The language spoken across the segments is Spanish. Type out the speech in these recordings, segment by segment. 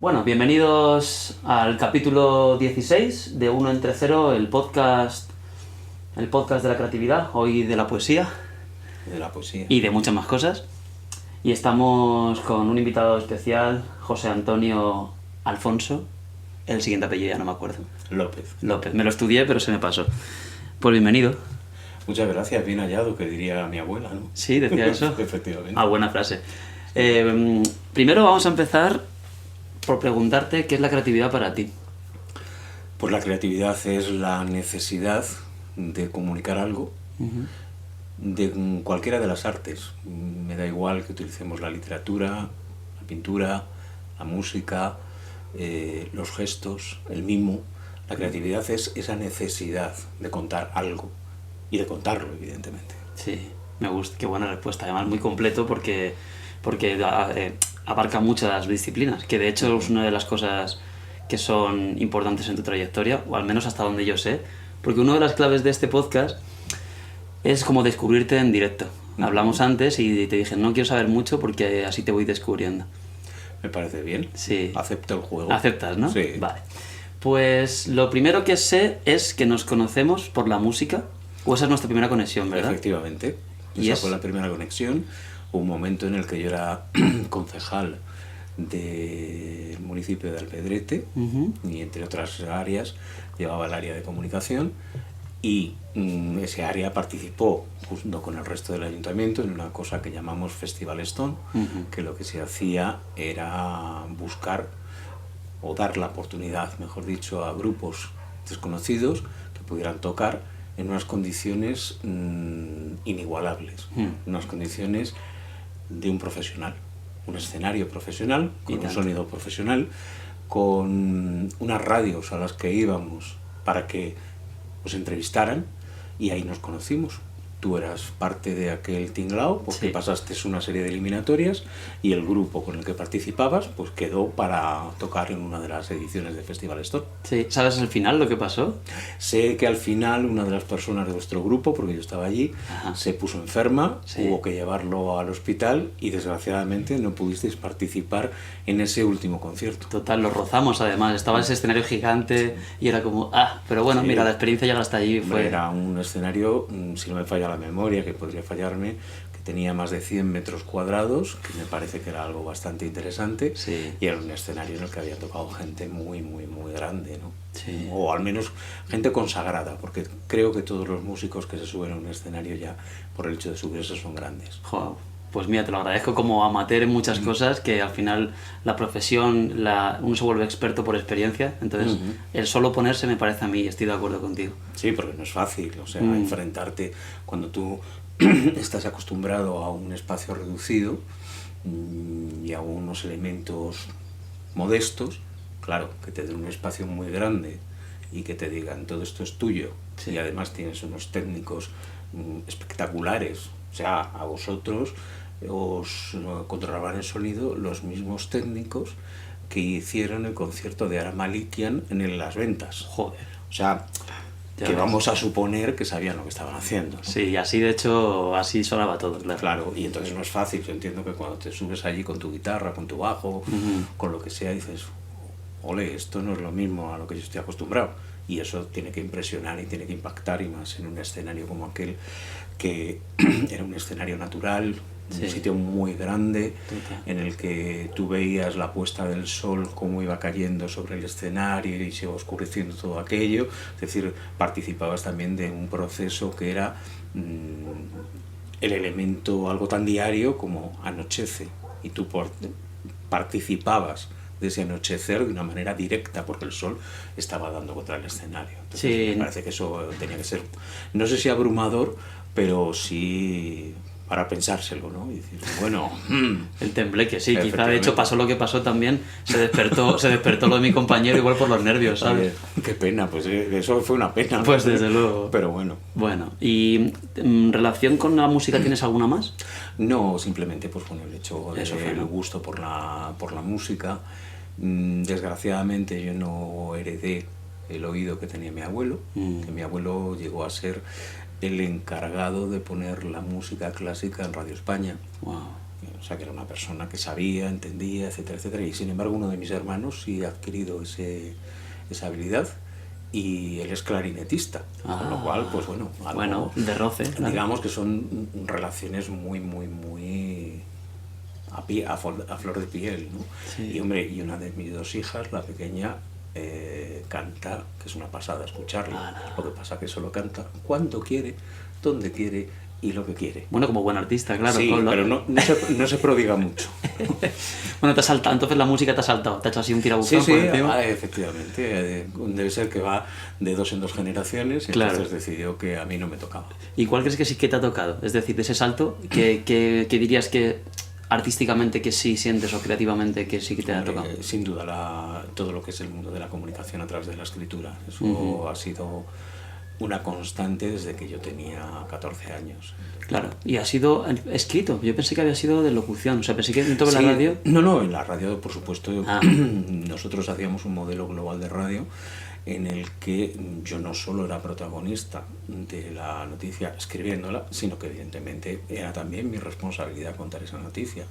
Bueno, bienvenidos al capítulo 16 de Uno entre Cero, el podcast de la creatividad, hoy de la poesía. De la poesía. Y de muchas más cosas. Y estamos con un invitado especial, José Antonio Alfonso. El siguiente apellido ya no me acuerdo. López. Me lo estudié, pero se me pasó. Pues bienvenido. Muchas gracias, bien hallado, que diría mi abuela, ¿no? Sí, decía eso. Efectivamente. Buena frase. Primero vamos a empezar por preguntarte qué es la creatividad para ti. Pues la creatividad es la necesidad de comunicar algo de cualquiera de las artes. Me da igual que utilicemos la literatura, la pintura, la música, los gestos, el mimo. La creatividad es esa necesidad de contar algo y de contarlo, evidentemente. Sí, me gusta, qué buena respuesta. Además, muy completo porque abarca muchas disciplinas, que de hecho es una de las cosas que son importantes en tu trayectoria, o al menos hasta donde yo sé, porque una de las claves de este podcast es como descubrirte en directo. Hablamos antes y te dije, no quiero saber mucho porque así te voy descubriendo. Me parece bien. Sí. Acepto el juego. ¿Aceptas, no? Sí. Vale. Pues lo primero que sé es que nos conocemos por la música, o esa es nuestra primera conexión, ¿verdad? Efectivamente. Esa fue la primera conexión. Un momento en el que yo era concejal del municipio de Alpedrete y entre otras áreas llevaba el área de comunicación y ese área participó junto con el resto del ayuntamiento en una cosa que llamamos Festival Stone, que lo que se hacía era buscar o dar la oportunidad, mejor dicho, a grupos desconocidos que pudieran tocar en unas condiciones inigualables, unas condiciones de un profesional, un escenario profesional, con un sonido profesional, con unas radios a las que íbamos para que nos entrevistaran y ahí nos conocimos. Tú eras parte de aquel tinglao porque pasaste una serie de eliminatorias y el grupo con el que participabas pues quedó para tocar en una de las ediciones del Festival Stone. Sí. ¿Sabes al final lo que pasó? Sé que al final una de las personas de vuestro grupo, porque yo estaba allí, se puso enferma, hubo que llevarlo al hospital y desgraciadamente no pudisteis participar en ese último concierto. Total, lo rozamos además, estaba ese escenario gigante y era como, pero bueno, mira, la experiencia llegar hasta allí fue... Era un escenario, si no me falla la memoria, que podría fallarme, que tenía más de 100 metros cuadrados, que me parece que era algo bastante interesante, y era un escenario en el que había tocado gente muy, muy, muy grande, ¿no? Sí. O al menos gente consagrada, porque creo que todos los músicos que se suben a un escenario ya, por el hecho de subirse, son grandes. Wow. Pues mira, te lo agradezco como amateur en muchas cosas, que al final la profesión, uno se vuelve experto por experiencia, entonces el solo ponerse me parece a mí, estoy de acuerdo contigo. Sí, porque no es fácil, o sea, enfrentarte cuando tú estás acostumbrado a un espacio reducido y a unos elementos modestos, claro, que te den un espacio muy grande y que te digan todo esto es tuyo y además tienes unos técnicos espectaculares, o sea, a vosotros os controlaban el sonido los mismos técnicos que hicieron el concierto de Ara Malikian en Las Ventas. Joder. O sea, que vamos a suponer que sabían lo que estaban haciendo, ¿no? Sí, así de hecho, así sonaba todo, claro. Claro, y entonces no es fácil. Yo entiendo que cuando te subes allí con tu guitarra, con tu bajo, con lo que sea, dices, ole, esto no es lo mismo a lo que yo estoy acostumbrado. Y eso tiene que impresionar y tiene que impactar, y más en un escenario como aquel, que era un escenario natural, un sitio muy grande, en el que tú veías la puesta del sol, cómo iba cayendo sobre el escenario y se iba oscureciendo todo aquello. Es decir, participabas también de un proceso que era el elemento, algo tan diario como anochece, y tú participabas de ese anochecer de una manera directa porque el sol estaba dando contra el escenario. Entonces, me parece que eso tenía que ser, no sé si abrumador, pero sí para pensárselo, ¿no? Y decir, bueno... El tembleque, sí, quizá de hecho pasó lo que pasó también, se despertó lo de mi compañero igual por los nervios, ¿sabes? Qué pena, pues eso fue una pena. Pues desde luego. Pero bueno. Bueno, ¿y en relación con la música tienes alguna más? No, simplemente pues con el hecho del gusto por la música. Desgraciadamente yo no heredé el oído que tenía mi abuelo, que mi abuelo llegó a ser el encargado de poner la música clásica en Radio España. Wow. O sea, que era una persona que sabía, entendía, etcétera, etcétera. Y sin embargo, uno de mis hermanos sí ha adquirido esa habilidad y él es clarinetista. Con lo cual, pues bueno, de roce. Claro. Digamos que son relaciones muy, muy, muy a flor de piel, ¿no? Sí. Y hombre, y una de mis 2 hijas, la pequeña, canta, que es una pasada escucharla. Lo que pasa que solo canta cuando quiere, donde quiere y lo que quiere. Bueno, como buen artista, claro. Sí, pero no se prodiga mucho. Bueno, te has saltado, entonces la música te ha saltado, te ha hecho así un tirabuzón Sí, por encima. efectivamente. Debe ser que va de 2 en 2 generaciones y claro. entonces decidió que a mí no me tocaba. ¿Y cuál crees que sí que te ha tocado? Es decir, de ese salto, que dirías que artísticamente que sí sientes o creativamente que sí que te ha tocado? Sin duda, todo lo que es el mundo de la comunicación a través de la escritura. Eso ha sido una constante desde que yo tenía 14 años. Claro, y ha sido escrito. Yo pensé que había sido de locución, o sea, pensé que dentro de la radio... No, en la radio, por supuesto, nosotros hacíamos un modelo global de radio en el que yo no solo era protagonista de la noticia escribiéndola, sino que evidentemente era también mi responsabilidad contar esa noticia.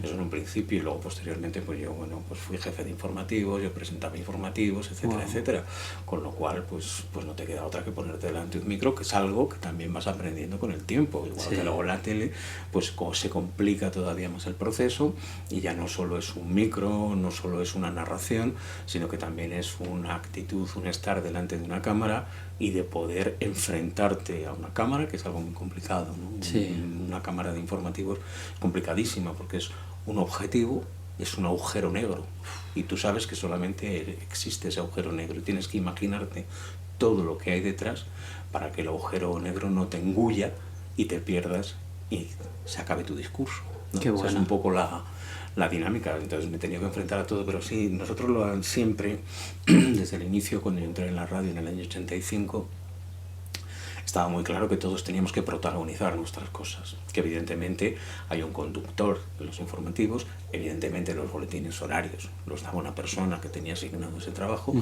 Eso en un principio, y luego posteriormente pues yo pues fui jefe de informativos, yo presentaba informativos, etcétera, etcétera. Con lo cual pues no te queda otra que ponerte delante de un micro, que es algo que también vas aprendiendo con el tiempo. Igual que luego la tele, pues se complica todavía más el proceso y ya no solo es un micro, no solo es una narración, sino que también es una actitud, un estar delante de una cámara y de poder enfrentarte a una cámara, que es algo muy complicado, ¿no? Sí. Una cámara de informativos complicadísima porque es un objetivo, es un agujero negro y tú sabes que solamente existe ese agujero negro y tienes que imaginarte todo lo que hay detrás para que el agujero negro no te engulla y te pierdas y se acabe tu discurso, ¿no? Qué bueno. O sea, es un poco la dinámica, entonces me he tenido que enfrentar a todo, pero sí, nosotros siempre, desde el inicio, cuando yo entré en la radio en el año 85, estaba muy claro que todos teníamos que protagonizar nuestras cosas, que evidentemente hay un conductor de los informativos, evidentemente los boletines horarios los daba una persona que tenía asignado ese trabajo,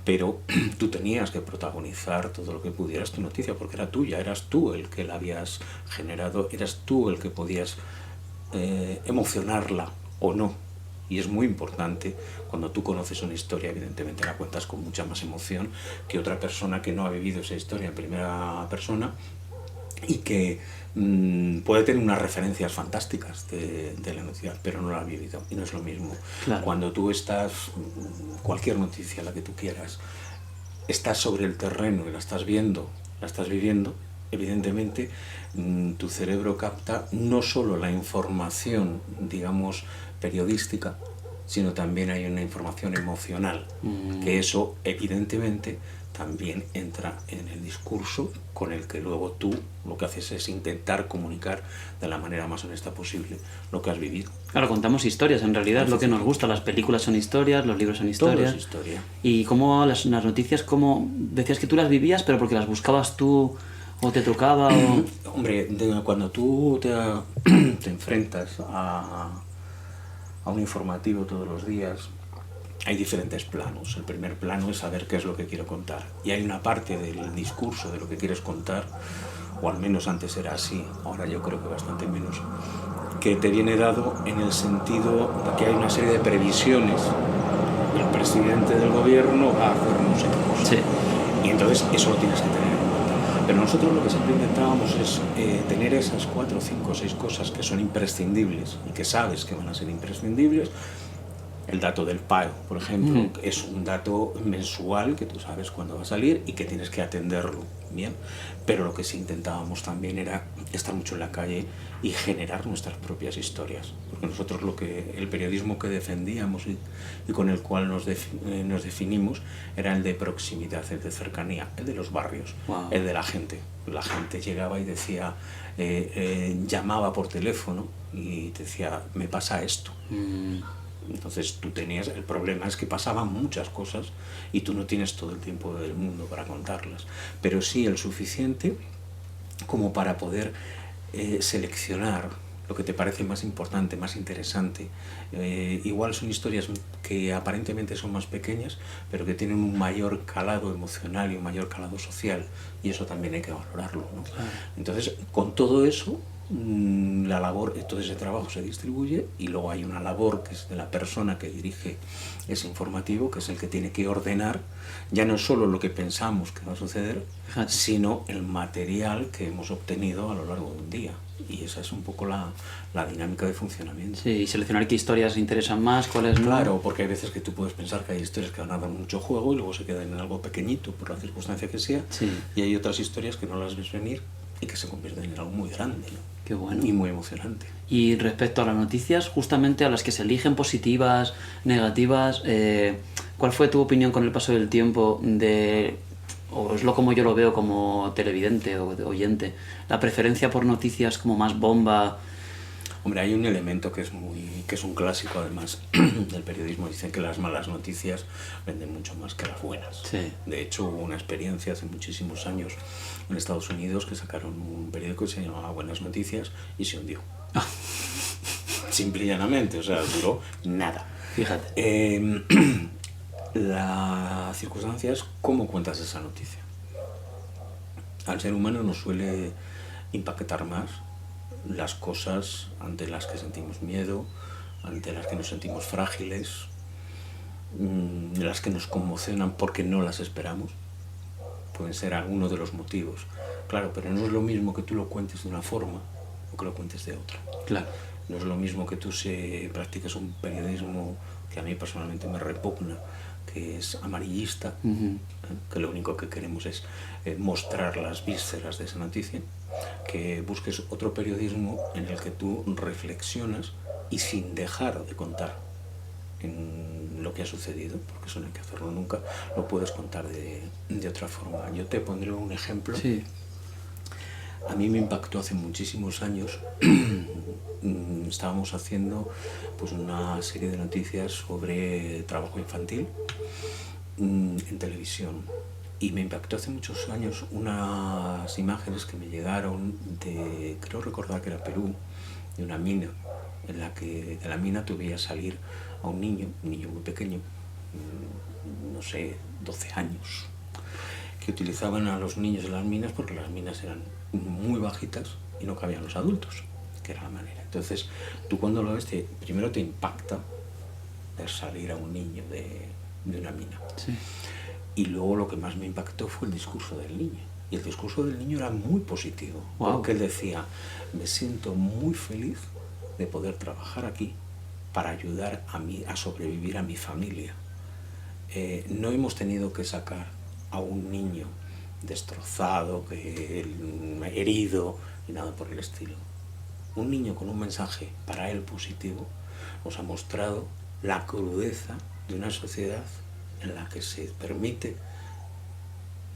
pero tú tenías que protagonizar todo lo que pudieras tu noticia, porque era tuya, eras tú el que la habías generado, eras tú el que podías emocionarla o no. Y es muy importante cuando tú conoces una historia, evidentemente la cuentas con mucha más emoción que otra persona que no ha vivido esa historia en primera persona y que puede tener unas referencias fantásticas de la noticia, pero no la ha vivido y no es lo mismo. Claro. Cuando tú estás, cualquier noticia, la que tú quieras, estás sobre el terreno y la estás viendo, la estás viviendo, evidentemente tu cerebro capta no solo la información, digamos, periodística, sino también hay una información emocional, que eso evidentemente también entra en el discurso con el que luego tú lo que haces es intentar comunicar de la manera más honesta posible lo que has vivido. Claro, contamos historias, en realidad es lo que nos gusta, las películas son historias, los libros son historias. Todo es historia. Y cómo las noticias, como decías que tú las vivías, pero porque las buscabas tú o te tocaba o... Hombre, cuando tú te enfrentas a un informativo todos los días, hay diferentes planos. El primer plano es saber qué es lo que quiero contar. Y hay una parte del discurso de lo que quieres contar, o al menos antes era así, ahora yo creo que bastante menos, que te viene dado en el sentido de que hay una serie de previsiones. El presidente del gobierno va a hacer no sé qué cosa. Sí. Y entonces eso lo tienes que tener en cuenta. Pero nosotros lo que siempre intentábamos es tener esas 4, 5, 6 cosas que son imprescindibles y que sabes que van a ser imprescindibles. El dato del paro, por ejemplo, es un dato mensual que tú sabes cuándo va a salir y que tienes que atenderlo, ¿bien? Pero lo que sí intentábamos también era estar mucho en la calle y generar nuestras propias historias. Porque nosotros el periodismo que defendíamos y con el cual nos definimos era el de proximidad, el de cercanía, el de los barrios, el de la gente. La gente llegaba y decía, llamaba por teléfono y te decía, me pasa esto. Entonces tú tenías, el problema es que pasaban muchas cosas y tú no tienes todo el tiempo del mundo para contarlas, pero sí el suficiente como para poder seleccionar lo que te parece más importante, más interesante. Igual son historias que aparentemente son más pequeñas, pero que tienen un mayor calado emocional y un mayor calado social, y eso también hay que valorarlo, ¿no? Entonces, con todo eso, la labor, todo ese trabajo se distribuye y luego hay una labor que es de la persona que dirige ese informativo, que es el que tiene que ordenar ya no solo lo que pensamos que va a suceder, sino el material que hemos obtenido a lo largo de un día. Y esa es un poco la dinámica de funcionamiento. Sí, y seleccionar qué historias interesan más, cuáles no. Claro, porque hay veces que tú puedes pensar que hay historias que van a dar mucho juego y luego se quedan en algo pequeñito por la circunstancia que sea, sí. Y hay otras historias que no las ves venir y que se convierten en algo muy grande, ¿no? Qué bueno. Y muy emocionante. Y respecto a las noticias, justamente a las que se eligen positivas, negativas, ¿cuál fue tu opinión con el paso del tiempo o es lo como yo lo veo como televidente o oyente, la preferencia por noticias como más bomba? Hombre, hay un elemento que es un clásico además del periodismo. Dicen que las malas noticias venden mucho más que las buenas. Sí. De hecho, hubo una experiencia hace muchísimos años en Estados Unidos que sacaron un periódico que se llamaba Buenas Noticias y se hundió. Simple y llanamente, o sea, duró nada. Fíjate. La circunstancia es cómo cuentas esa noticia. Al ser humano nos suele impactar más las cosas ante las que sentimos miedo, ante las que nos sentimos frágiles, las que nos conmocionan porque no las esperamos. Pueden ser algunos de los motivos. Claro, pero no es lo mismo que tú lo cuentes de una forma o que lo cuentes de otra. Claro. No es lo mismo que tú practiques un periodismo que a mí personalmente me repugna, que es amarillista, que lo único que queremos es mostrar las vísceras de esa noticia, que busques otro periodismo en el que tú reflexionas y sin dejar de contar en lo que ha sucedido, porque eso no hay que hacerlo nunca, lo puedes contar de otra forma. Yo te pondré un ejemplo. Sí. A mí me impactó hace muchísimos años. Estábamos haciendo pues una serie de noticias sobre trabajo infantil en televisión y me impactó hace muchos años unas imágenes que me llegaron de, creo recordar que era Perú, de una mina en la que de la mina tú veías salir a un niño muy pequeño, no sé, 12 años, que utilizaban a los niños en las minas porque las minas eran muy bajitas y no cabían los adultos, que era la manera. Entonces, tú cuando lo ves, primero te impacta ver salir a un niño de una mina. Sí. Y luego lo que más me impactó fue el discurso del niño. Y el discurso del niño era muy positivo, porque él decía, me siento muy feliz de poder trabajar aquí para ayudar a sobrevivir a mi familia. No hemos tenido que sacar a un niño destrozado, herido y nada por el estilo. Un niño con un mensaje para él positivo nos ha mostrado la crudeza de una sociedad en la que se permite,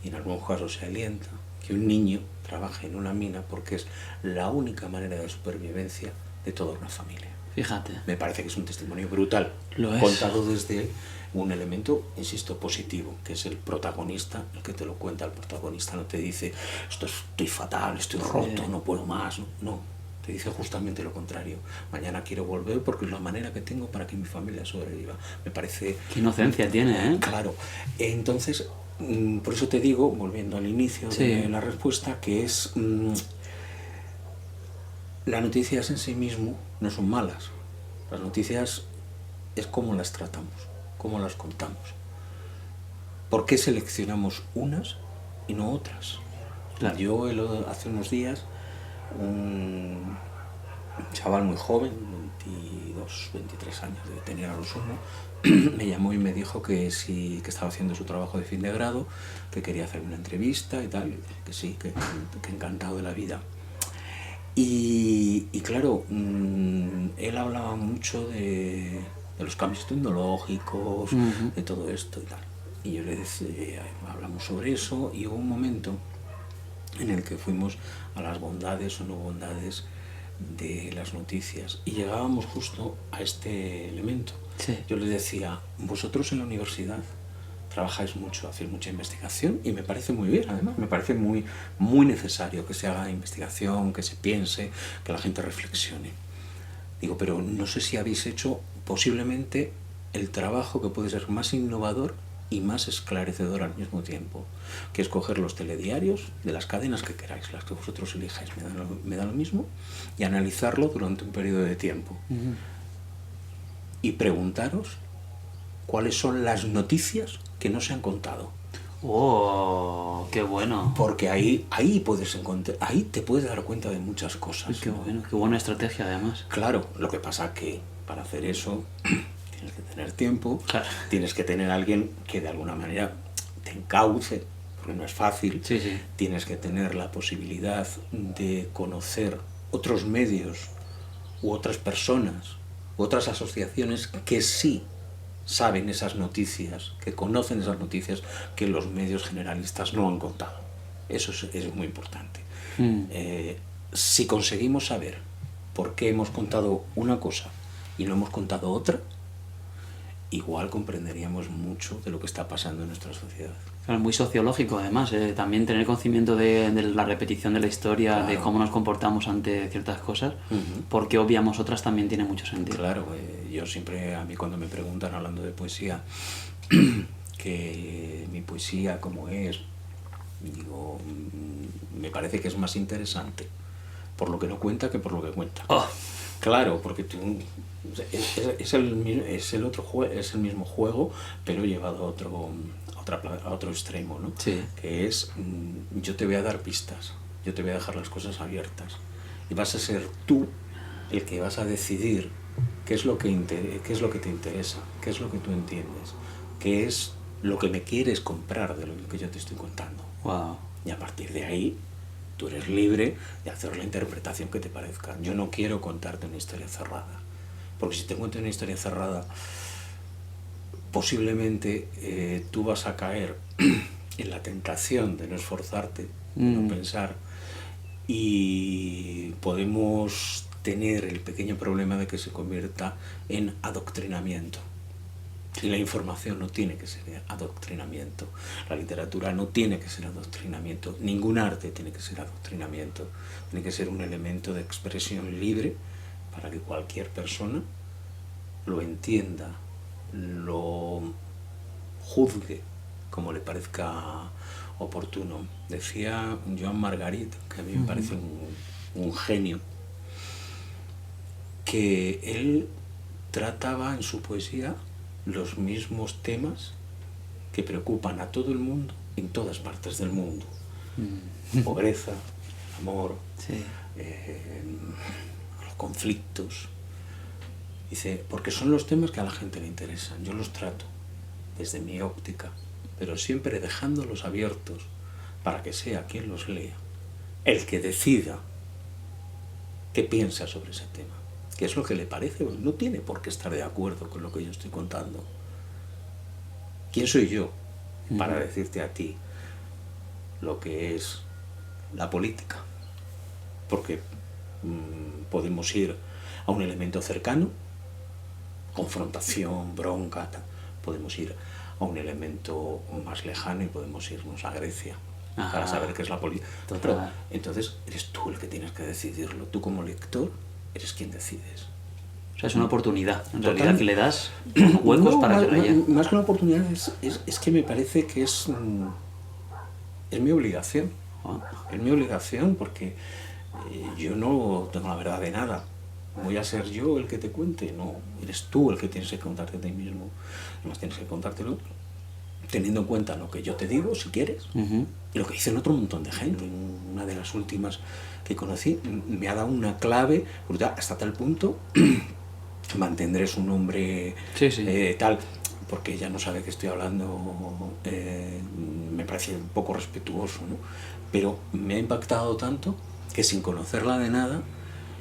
y en algunos casos se alienta, que un niño trabaje en una mina porque es la única manera de supervivencia de toda una familia. Fíjate. Me parece que es un testimonio brutal, contado desde un elemento, insisto, positivo, que es el protagonista, el que te lo cuenta. El protagonista no te dice, estoy fatal, estoy roto, no puedo más, no, te dice justamente lo contrario. Mañana quiero volver porque es la manera que tengo para que mi familia sobreviva. Me parece... Qué inocencia tiene, ¿eh? Claro. Entonces, por eso te digo, volviendo al inicio de la respuesta, que es... las noticias en sí mismo no son malas. Las noticias es cómo las tratamos, cómo las contamos. ¿Por qué seleccionamos unas y no otras? Claro. Yo hace unos días, un chaval muy joven, 22, 23 años debe tener a lo sumo, me llamó y me dijo que estaba haciendo su trabajo de fin de grado, que quería hacer una entrevista y tal, que sí, que encantado de la vida. Y claro, él hablaba mucho de los cambios tecnológicos, de todo esto y tal. Y yo le decía, hablamos sobre eso, y hubo un momento en el que fuimos a las bondades o no bondades de las noticias y llegábamos justo a este elemento. Sí. Yo les decía, vosotros en la universidad trabajáis mucho, hacéis mucha investigación y me parece muy bien, además, me parece muy, muy necesario que se haga investigación, que se piense, que la gente reflexione. Digo, pero no sé si habéis hecho posiblemente el trabajo que puede ser más innovador y más esclarecedor al mismo tiempo, que es coger los telediarios de las cadenas que queráis, las que vosotros elijáis, me da lo mismo, y analizarlo durante un periodo de tiempo. Y preguntaros cuáles son las noticias que no se han contado. ¡Oh, qué bueno! Porque ahí puedes encontrar, ahí te puedes dar cuenta de muchas cosas. Qué bueno, qué buena estrategia además. Claro, lo que pasa que para hacer eso tienes que tener tiempo, claro. Tienes que tener a alguien que de alguna manera te encauce, porque no es fácil. Sí, sí. Tienes que tener la posibilidad de conocer otros medios u otras personas, u otras asociaciones que sí saben esas noticias, que conocen esas noticias que los medios generalistas no han contado. Eso es muy importante. Si conseguimos saber por qué hemos contado una cosa y no hemos contado otra, igual comprenderíamos mucho de lo que está pasando en nuestra sociedad. Claro, muy sociológico además, también tener conocimiento de la repetición de la historia, claro, de cómo nos comportamos ante ciertas cosas, porque obviamos otras también tiene mucho sentido. Claro, yo siempre, a mí cuando me preguntan hablando de poesía, que mi poesía cómo es, digo, me parece que es más interesante por lo que no cuenta que por lo que cuenta. Oh. Claro, porque tú es el otro juego, es el mismo juego, pero llevado a otro extremo, ¿no? Sí. Que es, yo te voy a dar pistas, yo te voy a dejar las cosas abiertas y vas a ser tú el que vas a decidir qué es lo que te interesa, qué es lo que tú entiendes, qué es lo que me quieres comprar de lo que yo te estoy contando. Wow. Y a partir de ahí tú eres libre de hacer la interpretación que te parezca. Yo no quiero contarte una historia cerrada, porque si te cuento una historia cerrada, posiblemente tú vas a caer en la tentación de no esforzarte, de no pensar, y podemos tener el pequeño problema de que se convierta en adoctrinamiento. Y la información no tiene que ser adoctrinamiento, la literatura no tiene que ser adoctrinamiento, ningún arte tiene que ser adoctrinamiento, tiene que ser un elemento de expresión libre para que cualquier persona lo entienda, lo juzgue como le parezca oportuno. Decía Joan Margarit, que a mí me parece un genio, que él trataba en su poesía los mismos temas que preocupan a todo el mundo en todas partes del mundo. Pobreza, amor, sí, los conflictos. Dice, porque son los temas que a la gente le interesan. Yo los trato desde mi óptica, pero siempre dejándolos abiertos para que sea quien los lea el que decida qué piensa sobre ese tema, qué es lo que le parece. No tiene por qué estar de acuerdo con lo que yo estoy contando. ¿Quién soy yo para decirte a ti lo que es la política? Porque podemos ir a un elemento cercano, confrontación, bronca, podemos ir a un elemento más lejano y podemos irnos a Grecia. Ajá. Para saber qué es la política. Pero entonces eres tú el que tienes que decidirlo. Tú como lector eres quien decides. O sea, es una oportunidad, en realidad, que le das huecos para que haya. Más que una oportunidad, es que me parece que es mi obligación. Es mi obligación porque yo no tengo la verdad de nada. ¿Voy a ser yo el que te cuente? No, eres tú el que tienes que contarte a ti mismo. Además tienes que contártelo teniendo en cuenta lo que yo te digo, si quieres, y lo que dicen otro montón de gente. Una de las últimas que conocí me ha dado una clave brutal, hasta tal punto mantendré su nombre tal, porque ella no sabe que estoy hablando, me parece un poco respetuoso, ¿no? Pero me ha impactado tanto que sin conocerla de nada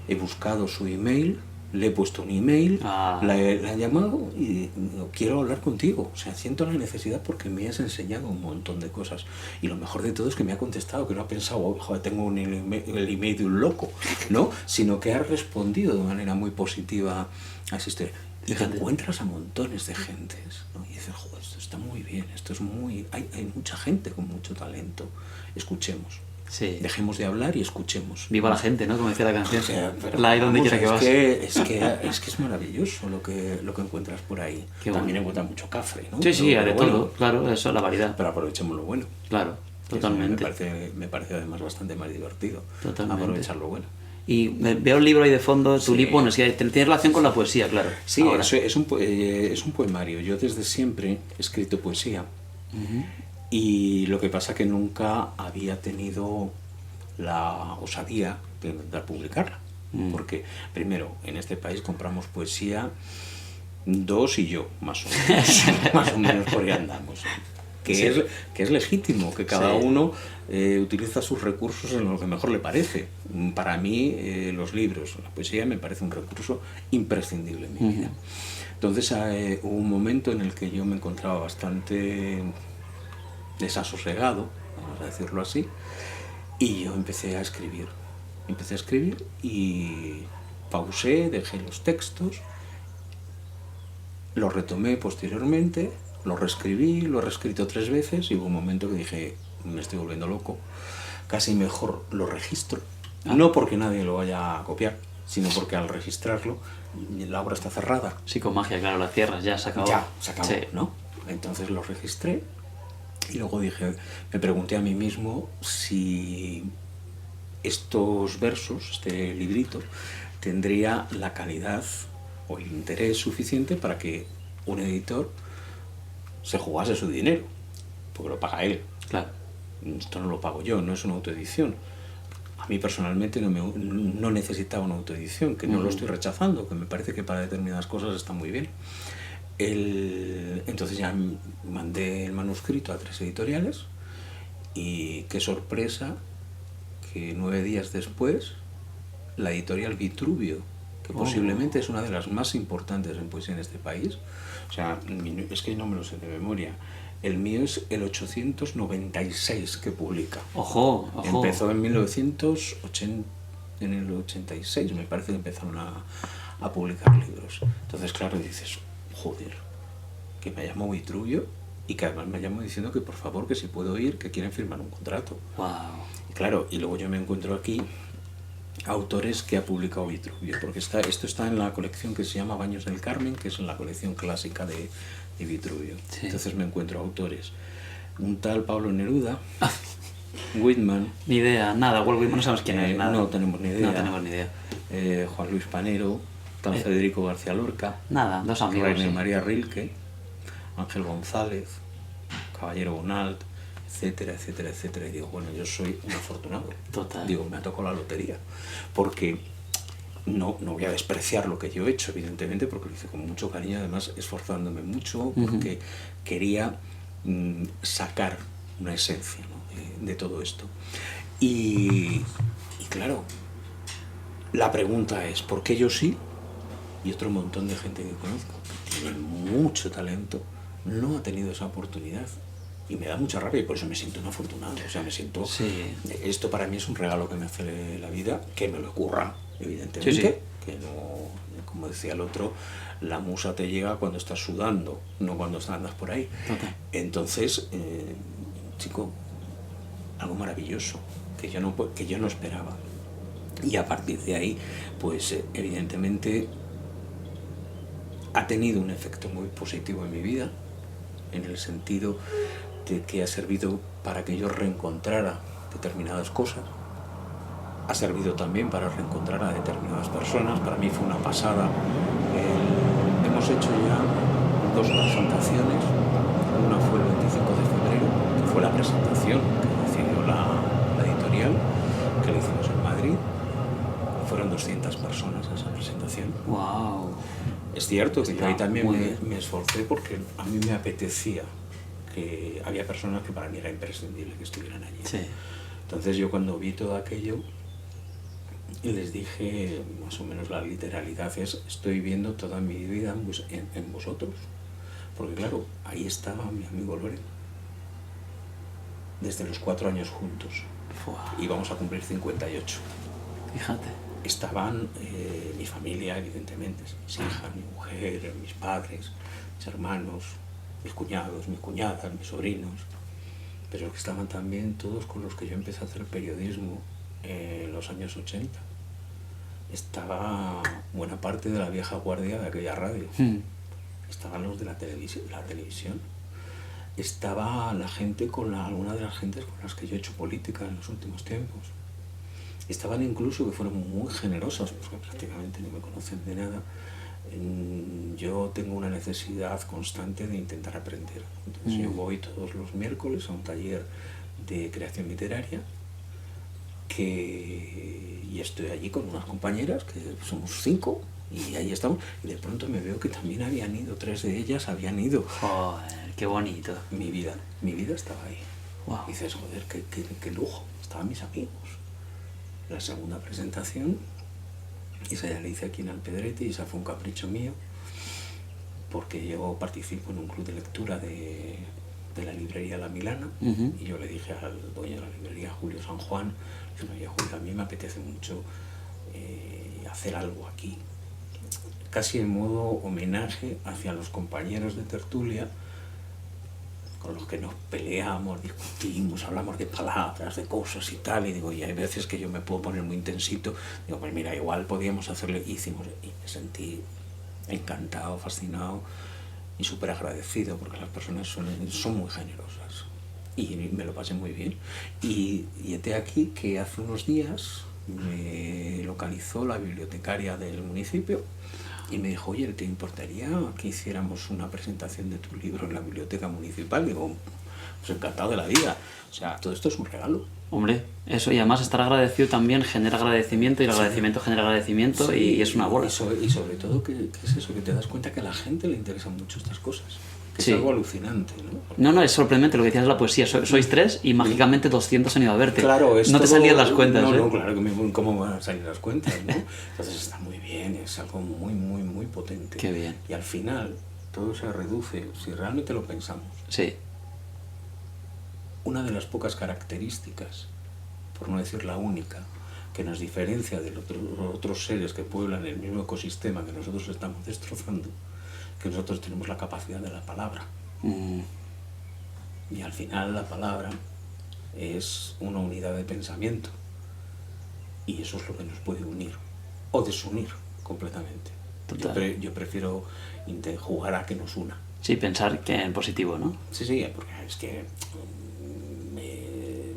he buscado su email, le he puesto un email, la he llamado y quiero hablar contigo. O sea, siento la necesidad porque me has enseñado un montón de cosas. Y lo mejor de todo es que me ha contestado, que no ha pensado, joder, tengo el email de un loco, ¿no? Sino que ha respondido de manera muy positiva a esa historia. Y te encuentras a montones de gentes, ¿no? Y dices, joder, esto está muy bien, esto es muy... Hay mucha gente con mucho talento. Escuchemos. Sí. Dejemos de hablar y escuchemos. Viva la gente, ¿no? Como decía la canción. O sea, pero, la hay donde vamos, quiera que vas. Es que es maravilloso lo que encuentras por ahí. Qué También bueno. encuentras mucho cafre, ¿no? Sí, hay de bueno, todo. Claro, eso es la variedad. Pero aprovechemos lo bueno. Claro, totalmente. Me parece además bastante más divertido. Totalmente. Aprovechar lo bueno. Y veo el libro ahí de fondo, tu Sí. libro, bueno, es que tiene relación con la poesía, claro. Sí, Ahora. es un poemario. Yo desde siempre he escrito poesía. Y lo que pasa que nunca había tenido la osadía de intentar publicarla. Porque, primero, en este país compramos poesía 2 y yo, más o menos. Más o menos por ahí andamos. Que es legítimo, que cada uno utiliza sus recursos en lo que mejor le parece. Para mí, los libros, la poesía me parece un recurso imprescindible en mi vida. Entonces hubo un momento en el que yo me encontraba bastante desasosegado, vamos a decirlo así, y yo empecé a escribir. Empecé a escribir y pausé, dejé los textos, los retomé posteriormente, lo reescribí, lo he reescrito 3 veces y hubo un momento que dije, me estoy volviendo loco, casi mejor lo registro. No porque nadie lo vaya a copiar, sino porque al registrarlo la obra está cerrada. Sí, con magia, claro, la cierras, ya se acabó. Ya, se acabó, Sí. ¿no? Entonces lo registré y luego me pregunté a mí mismo si estos versos, este librito, tendría la calidad o el interés suficiente para que un editor se jugase su dinero, porque lo paga él. Claro. Esto no lo pago yo, no es una autoedición. A mí personalmente no necesitaba una autoedición, que no lo estoy rechazando, que me parece que para determinadas cosas está muy bien. Entonces ya mandé el manuscrito a 3 editoriales y qué sorpresa que 9 días después la editorial Vitruvio, que posiblemente es una de las más importantes en poesía en este país, o sea, es que no me lo sé de memoria, el mío es el 896 que publica. Ojo. Empezó en 1980, en el 86 me parece que empezaron a publicar libros. Entonces, claro, dices, joder, que me llamó Vitruvio y que además me llamó diciendo que por favor, que si puedo ir, que quieren firmar un contrato. Wow. Y claro, y luego yo me encuentro aquí autores que ha publicado Vitruvio, porque esto está en la colección que se llama Baños del Carmen, que es la colección clásica de Vitruvio. Sí. Entonces me encuentro autores, un tal Pablo Neruda, Whitman. Ni idea, nada, no sabemos quién es, nada. No tenemos ni idea. No tenemos ni idea. Juan Luis Panero, tal Federico García Lorca. Nada, 2 amigos. Rainer Sí. María Rilke, Ángel González, Caballero Bonald, etcétera, etcétera, etcétera. Y digo, bueno, yo soy un afortunado. Total. Digo, me ha tocado la lotería. Porque no voy a despreciar lo que yo he hecho, evidentemente, porque lo hice con mucho cariño, además esforzándome mucho, porque quería sacar una esencia, ¿no? de todo esto. Y claro, la pregunta es, ¿por qué yo sí? Y otro montón de gente que conozco, que tiene mucho talento, no ha tenido esa oportunidad. Y me da mucha rabia y por eso me siento un afortunado. O sea, me siento... Sí. Esto para mí es un regalo que me hace la vida, que me lo curra, evidentemente. Sí. Que no, como decía el otro, la musa te llega cuando estás sudando, no cuando andas por ahí. Total. Entonces, chico, algo maravilloso, que yo no esperaba. Y a partir de ahí, pues evidentemente ha tenido un efecto muy positivo en mi vida, en el sentido de que ha servido para que yo reencontrara determinadas cosas, ha servido también para reencontrar a determinadas personas. Para mí fue una pasada. Hemos hecho ya 2 presentaciones, una fue el 25 de febrero, que fue la presentación que decidió la editorial, que la hicimos en Madrid. Fueron 200 personas a esa presentación. Wow. Es cierto que yo ahí también muy bien. me esforcé porque a mí me apetecía, que había personas que para mí era imprescindible que estuvieran allí. Sí. Entonces yo cuando vi todo aquello les dije, más o menos la literalidad es, estoy viendo toda mi vida en vosotros. Porque claro, ahí estaba mi amigo Loren, desde los 4 años juntos. Wow. Y vamos a cumplir 58. Fíjate. Estaban mi familia, evidentemente, mis hijas, mi mujer, mis padres, mis hermanos, mis cuñados, mis cuñadas, mis sobrinos. pero que estaban también todos con los que yo empecé a hacer periodismo en los años 80. Estaba buena parte de la vieja guardia de aquella radio. Estaban los de la televisión. Estaba la gente alguna de las gentes con las que yo he hecho política en los últimos tiempos. Estaban incluso que fueron muy generosos, porque prácticamente no me conocen de nada. Yo tengo una necesidad constante de intentar aprender. Entonces yo voy todos los miércoles a un taller de creación literaria y estoy allí con unas compañeras, que somos 5, y ahí estamos, y de pronto me veo que también habían ido, 3 de ellas habían ido. Joder, qué bonito. Mi vida estaba ahí. Wow. Y dices, joder, qué lujo, estaban mis amigos. La segunda presentación, esa ya la hice aquí en Alpedrete, y esa fue un capricho mío, porque yo participo en un club de lectura de la librería La Milana, y yo le dije al dueño de la librería, Julio San Juan, oye, Julio, a mí me apetece mucho hacer algo aquí, casi en modo homenaje hacia los compañeros de tertulia con los que nos peleamos, discutimos, hablamos de palabras, de cosas y tal, y digo, y hay veces que yo me puedo poner muy intensito, digo, pues mira, igual podíamos hacerle, y me sentí encantado, fascinado y súper agradecido, porque las personas son muy generosas, y me lo pasé muy bien. Y hete aquí que hace unos días me localizó la bibliotecaria del municipio y me dijo, oye, ¿te importaría que hiciéramos una presentación de tu libro en la biblioteca municipal? Digo, pues encantado de la vida. O sea, todo esto es un regalo. Hombre, eso, y además estar agradecido también genera agradecimiento, y el agradecimiento genera agradecimiento, sí, y es una bola. Y sobre todo, que es eso, que te das cuenta que a la gente le interesan mucho estas cosas. Que sí. Es algo alucinante, ¿no? Porque... No, es sorprendente lo que decías de la poesía. Sois 3 y mágicamente 200 han ido a verte. Claro, no te salían las cuentas. No, claro, ¿cómo van a salir las cuentas, no? Entonces está muy bien, es algo muy, muy, muy potente. Qué bien. Y al final todo se reduce, si realmente lo pensamos. Sí. Una de las pocas características, por no decir la única, que nos diferencia de los otros seres que pueblan el mismo ecosistema que nosotros estamos destrozando, que nosotros tenemos la capacidad de la palabra. Y al final la palabra es una unidad de pensamiento, y eso es lo que nos puede unir o desunir completamente. Yo prefiero jugar a que nos una. Sí, pensar que en positivo, ¿no? Sí, porque es que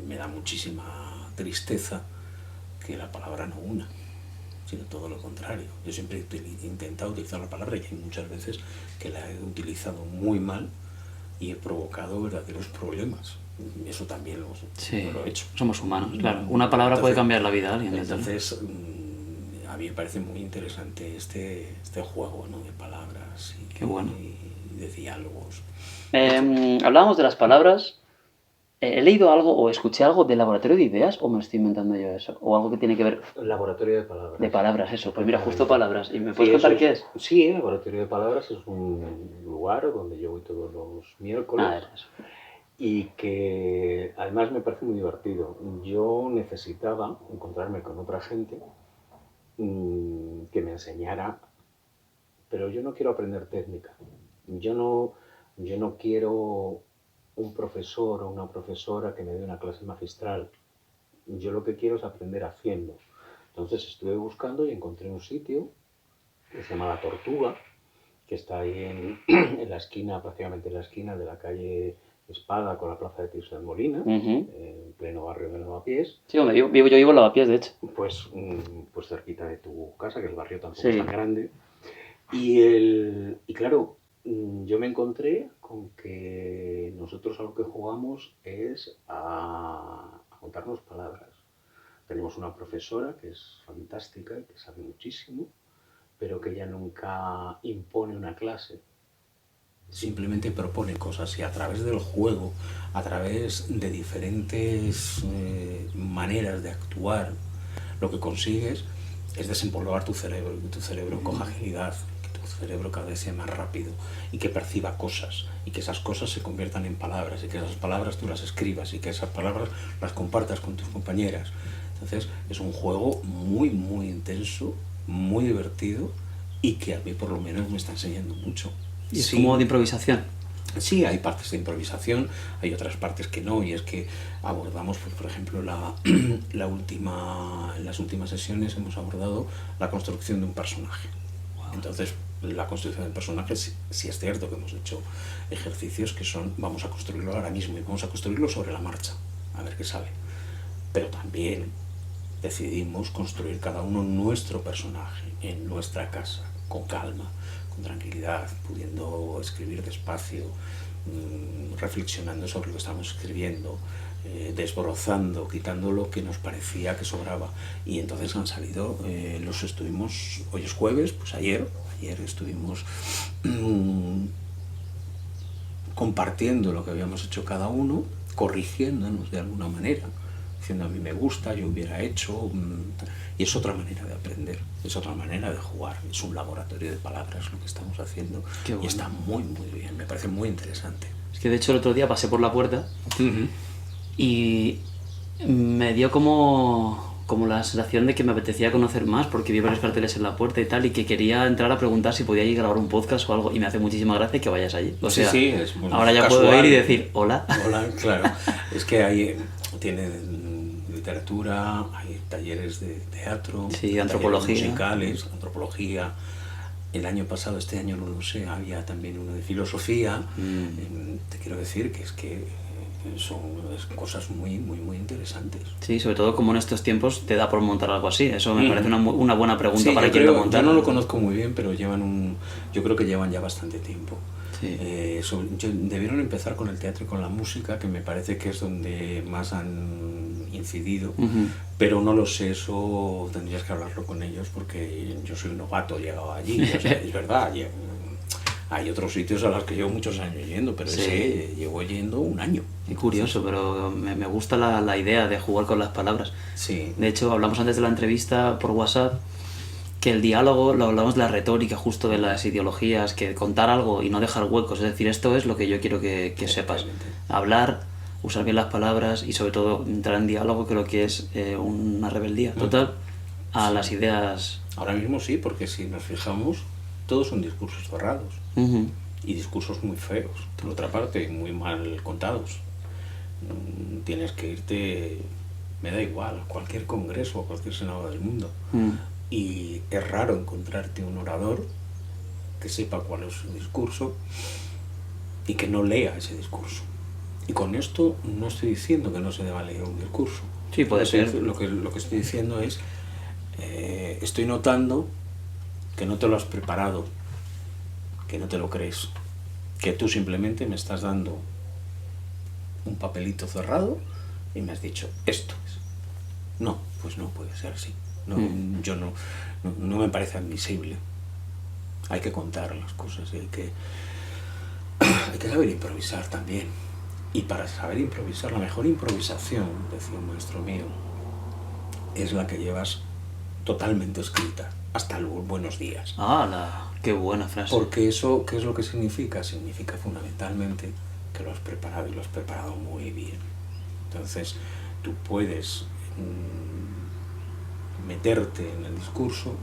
me da muchísima tristeza que la palabra no una, sino todo lo contrario. Yo siempre he intentado utilizar la palabra, y hay muchas veces que la he utilizado muy mal y he provocado verdaderos problemas. Eso también lo he hecho. Somos humanos, claro. Una palabra puede cambiar la vida de alguien. Entonces, a mí me parece muy interesante este juego, ¿no?, de palabras Qué bueno. y de diálogos. Hablábamos de las palabras. ¿He leído algo o escuché algo de laboratorio de ideas, o me estoy inventando yo eso? ¿O algo que tiene que ver...? Laboratorio de palabras. De palabras, eso. Pues mira, justo palabras. ¿Y me puedes contar qué es? Sí, el laboratorio de palabras es un lugar donde yo voy todos los miércoles. Eso. Y que además me parece muy divertido. Yo necesitaba encontrarme con otra gente que me enseñara, pero yo no quiero aprender técnica. Yo no quiero un profesor o una profesora que me dé una clase magistral. Yo lo que quiero es aprender haciendo. Entonces estuve buscando y encontré un sitio que se llama La Tortuga, que está ahí en la esquina, prácticamente en la esquina de la calle Espada con la plaza de Tirso de Molina, en pleno barrio de Lavapiés. Sí, donde yo vivo en Lavapiés, de hecho. Pues cerquita de tu casa, que el barrio tampoco es tan grande. Y claro, yo me encontré con que nosotros a lo que jugamos es a contarnos palabras. Tenemos una profesora que es fantástica y que sabe muchísimo, pero que ella nunca impone una clase. Simplemente propone cosas, y a través del juego, a través de diferentes maneras de actuar, lo que consigues es desempolvar tu cerebro, y que tu cerebro coja agilidad, que tu cerebro cada vez sea más rápido y que perciba cosas, y que esas cosas se conviertan en palabras, y que esas palabras tú las escribas, y que esas palabras las compartas con tus compañeras. Entonces es un juego muy, muy intenso, muy divertido, y que a mí por lo menos me está enseñando mucho. ¿Y es como de improvisación? Sí, hay partes de improvisación, hay otras partes que no, y es que abordamos, pues, por ejemplo, en las últimas sesiones hemos abordado la construcción de un personaje. Entonces, la construcción del personaje, sí es cierto que hemos hecho ejercicios que son, vamos a construirlo ahora mismo y vamos a construirlo sobre la marcha, a ver qué sale. Pero también decidimos construir cada uno nuestro personaje en nuestra casa, con calma, con tranquilidad, pudiendo escribir despacio, reflexionando sobre lo que estamos escribiendo, desbrozando, quitando lo que nos parecía que sobraba. Y entonces han salido, hoy es jueves, pues ayer estuvimos compartiendo lo que habíamos hecho cada uno, corrigiéndonos de alguna manera, diciendo a mí me gusta, yo hubiera hecho, y es otra manera de aprender, es otra manera de jugar, es un laboratorio de palabras lo que estamos haciendo. Qué bueno. Y está muy bien, me parece muy interesante. Es que de hecho el otro día pasé por la puerta y me dio como la sensación de que me apetecía conocer más, porque vi varios carteles en la puerta y tal, y que quería entrar a preguntar si podía ir a grabar un podcast o algo, y me hace muchísima gracia que vayas allí. O sea, sí, es muy ahora ya casual. puedo ir y decir hola. Hola, claro. Es que tiene literatura, hay talleres de teatro, sí, antropología, musicales, antropología. El año pasado, este año no lo sé, había también uno de filosofía. Te quiero decir que son cosas muy interesantes. Sí, sobre todo como en estos tiempos te da por montar algo así. Eso me parece una buena pregunta para quien lo monta. Yo no lo conozco muy bien, pero yo creo que llevan ya bastante tiempo. Sí. Debieron empezar con el teatro y con la música, que me parece que es donde más han incidido, pero no lo sé, eso tendrías que hablarlo con ellos, porque yo soy un novato, llegado allí, o sea, es verdad. Hay otros sitios a los que llevo muchos años yendo, pero sí. Ese llevo yendo un año. Es curioso, pero me gusta la idea de jugar con las palabras. Sí. De hecho, hablamos antes de la entrevista por WhatsApp, que el diálogo, lo hablamos de la retórica, justo de las ideologías, que contar algo y no dejar huecos, es decir, esto es lo que yo quiero que sepas. Hablar, usar bien las palabras y sobre todo entrar en diálogo, creo que es una rebeldía total a las ideas. Ahora mismo sí, porque si nos fijamos, todos son discursos cerrados y discursos muy feos, por otra parte, muy mal contados. Tienes que irte, me da igual, a cualquier congreso o cualquier senado del mundo. Y es raro encontrarte un orador que sepa cuál es su discurso y que no lea ese discurso. Y con esto no estoy diciendo que no se deba leer un discurso. Sí, puede ser. Lo que estoy diciendo es, estoy notando que no te lo has preparado, que no te lo crees, que tú simplemente me estás dando un papelito cerrado y me has dicho, esto es. No, pues no puede ser así. No, yo no me parece admisible. Hay que contar las cosas y hay que saber improvisar también. Y para saber improvisar, la mejor improvisación, decía un maestro mío, es la que llevas totalmente escrita, hasta los buenos días. ¡Hala! ¡Qué buena frase! Porque eso, ¿qué es lo que significa? Significa fundamentalmente que lo has preparado y lo has preparado muy bien. Entonces, tú puedes meterte en el discurso,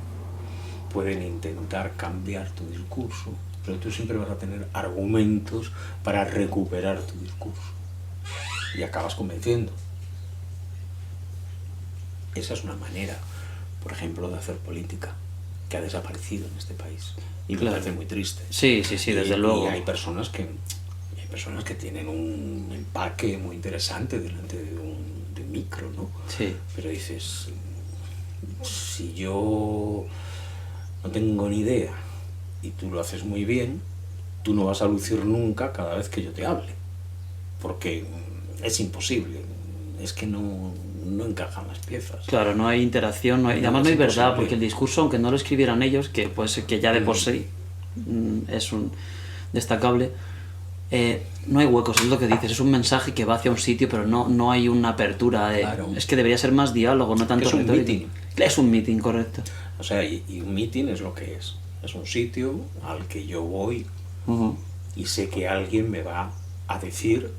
pueden intentar cambiar tu discurso, pero tú siempre vas a tener argumentos para recuperar tu discurso y acabas convenciendo. Esa es una manera, por ejemplo, de hacer política que ha desaparecido en este país y me parece muy triste. Sí, desde luego. Y hay personas que tienen un empaque muy interesante delante de un micro, ¿no? Sí. Pero dices, si yo no tengo ni idea y tú lo haces muy bien, tú no vas a lucir nunca cada vez que yo te hable, porque es imposible, es que no encajan las piezas. Claro, no hay interacción, además no hay verdad, porque el discurso, aunque no lo escribieran ellos, que puede ser que ya de por sí es un destacable, no hay huecos, es lo que dices, es un mensaje que va hacia un sitio, pero no hay una apertura. Claro. Es que debería ser más diálogo, no tanto retórica. Es un meeting. Es un meeting, correcto. O sea, y un meeting es lo que es un sitio al que yo voy y sé que alguien me va a decir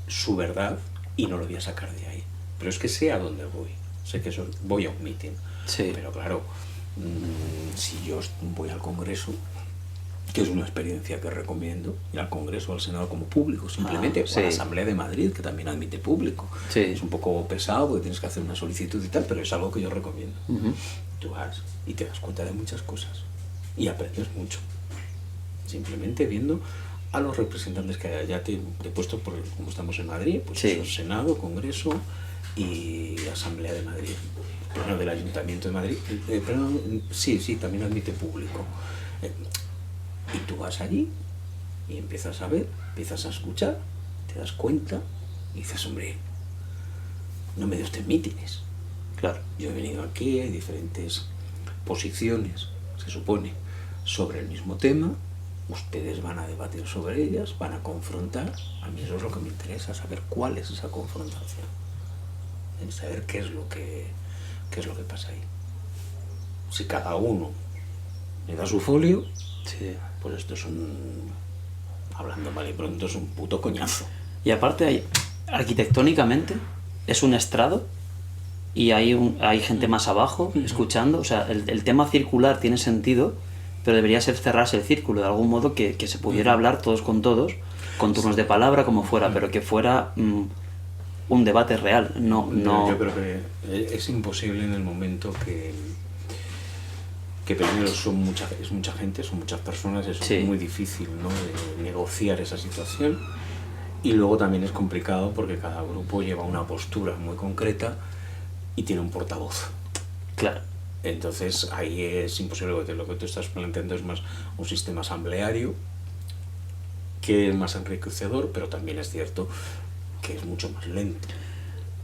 su verdad y no lo voy a sacar de ahí. Pero es que sé a dónde voy, sé que voy a un meeting. Sí. Pero claro, si yo voy al Congreso, que es una experiencia que recomiendo, ir al Congreso o al Senado como público, simplemente, o a la Asamblea de Madrid, que también admite público. Sí. Es un poco pesado porque tienes que hacer una solicitud y tal, pero es algo que yo recomiendo. Tú vas y te das cuenta de muchas cosas y aprendes mucho, simplemente viendo a los representantes que ya te he puesto, como estamos en Madrid, pues eso, Senado, Congreso y Asamblea de Madrid, Pleno del Ayuntamiento de Madrid, sí, también admite público. Y tú vas allí y empiezas a ver, empiezas a escuchar, te das cuenta y dices, hombre, no me dé usted mítines. Claro. Yo he venido aquí, hay diferentes posiciones, se supone, sobre el mismo tema, ustedes van a debatir sobre ellas, van a confrontar. A mí eso es lo que me interesa, saber cuál es esa confrontación, saber qué es lo que pasa ahí. Si cada uno le da su folio, pues esto es hablando mal y pronto, es un puto coñazo. Y aparte, arquitectónicamente, es un estrado y hay gente más abajo escuchando. O sea, el tema circular tiene sentido, pero debería ser cerrarse el círculo de algún modo, que se pudiera hablar todos, con turnos de palabra, como fuera, pero que fuera un debate real. No. Yo creo que es imposible en el momento que primero es mucha gente, son muchas personas, es muy difícil, ¿no?, de negociar esa situación, y luego también es complicado porque cada grupo lleva una postura muy concreta y tiene un portavoz. Claro. Entonces ahí es imposible, porque lo que tú estás planteando es más un sistema asambleario, que es más enriquecedor, pero también es cierto que es mucho más lento.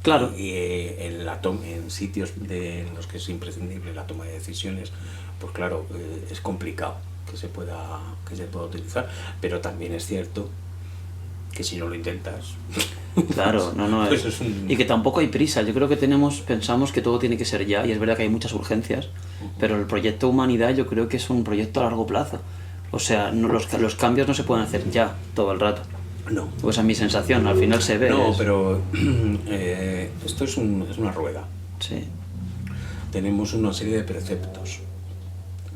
Claro. Y en sitios en los que es imprescindible la toma de decisiones, pues claro, es complicado que se pueda utilizar, pero también es cierto que si no lo intentas... Claro, pues y que tampoco hay prisa. Yo creo que pensamos que todo tiene que ser ya, y es verdad que hay muchas urgencias, pero el proyecto Humanidad yo creo que es un proyecto a largo plazo. O sea, los cambios no se pueden hacer ya, todo el rato. No. Pues a mi sensación, al final se ve. No, pero esto es una rueda. Sí. Tenemos una serie de preceptos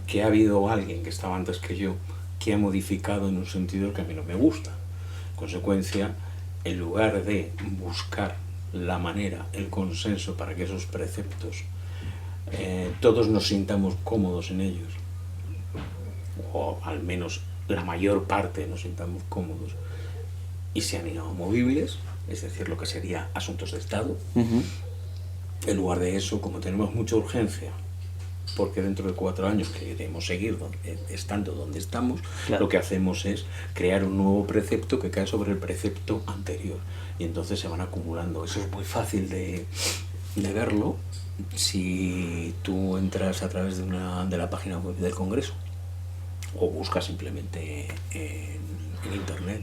que ha habido alguien que estaba antes que yo que ha modificado en un sentido que a mí no me gusta. En consecuencia, en lugar de buscar la manera, el consenso para que esos preceptos todos nos sintamos cómodos en ellos, o al menos la mayor parte nos sintamos cómodos, y sean inamovibles, es decir, lo que sería asuntos de Estado. En lugar de eso, como tenemos mucha urgencia, porque dentro de 4 años queremos seguir estando donde estamos, claro, lo que hacemos es crear un nuevo precepto que cae sobre el precepto anterior, y entonces se van acumulando. Eso es muy fácil de verlo si tú entras a través de la página web del Congreso, o buscas simplemente en internet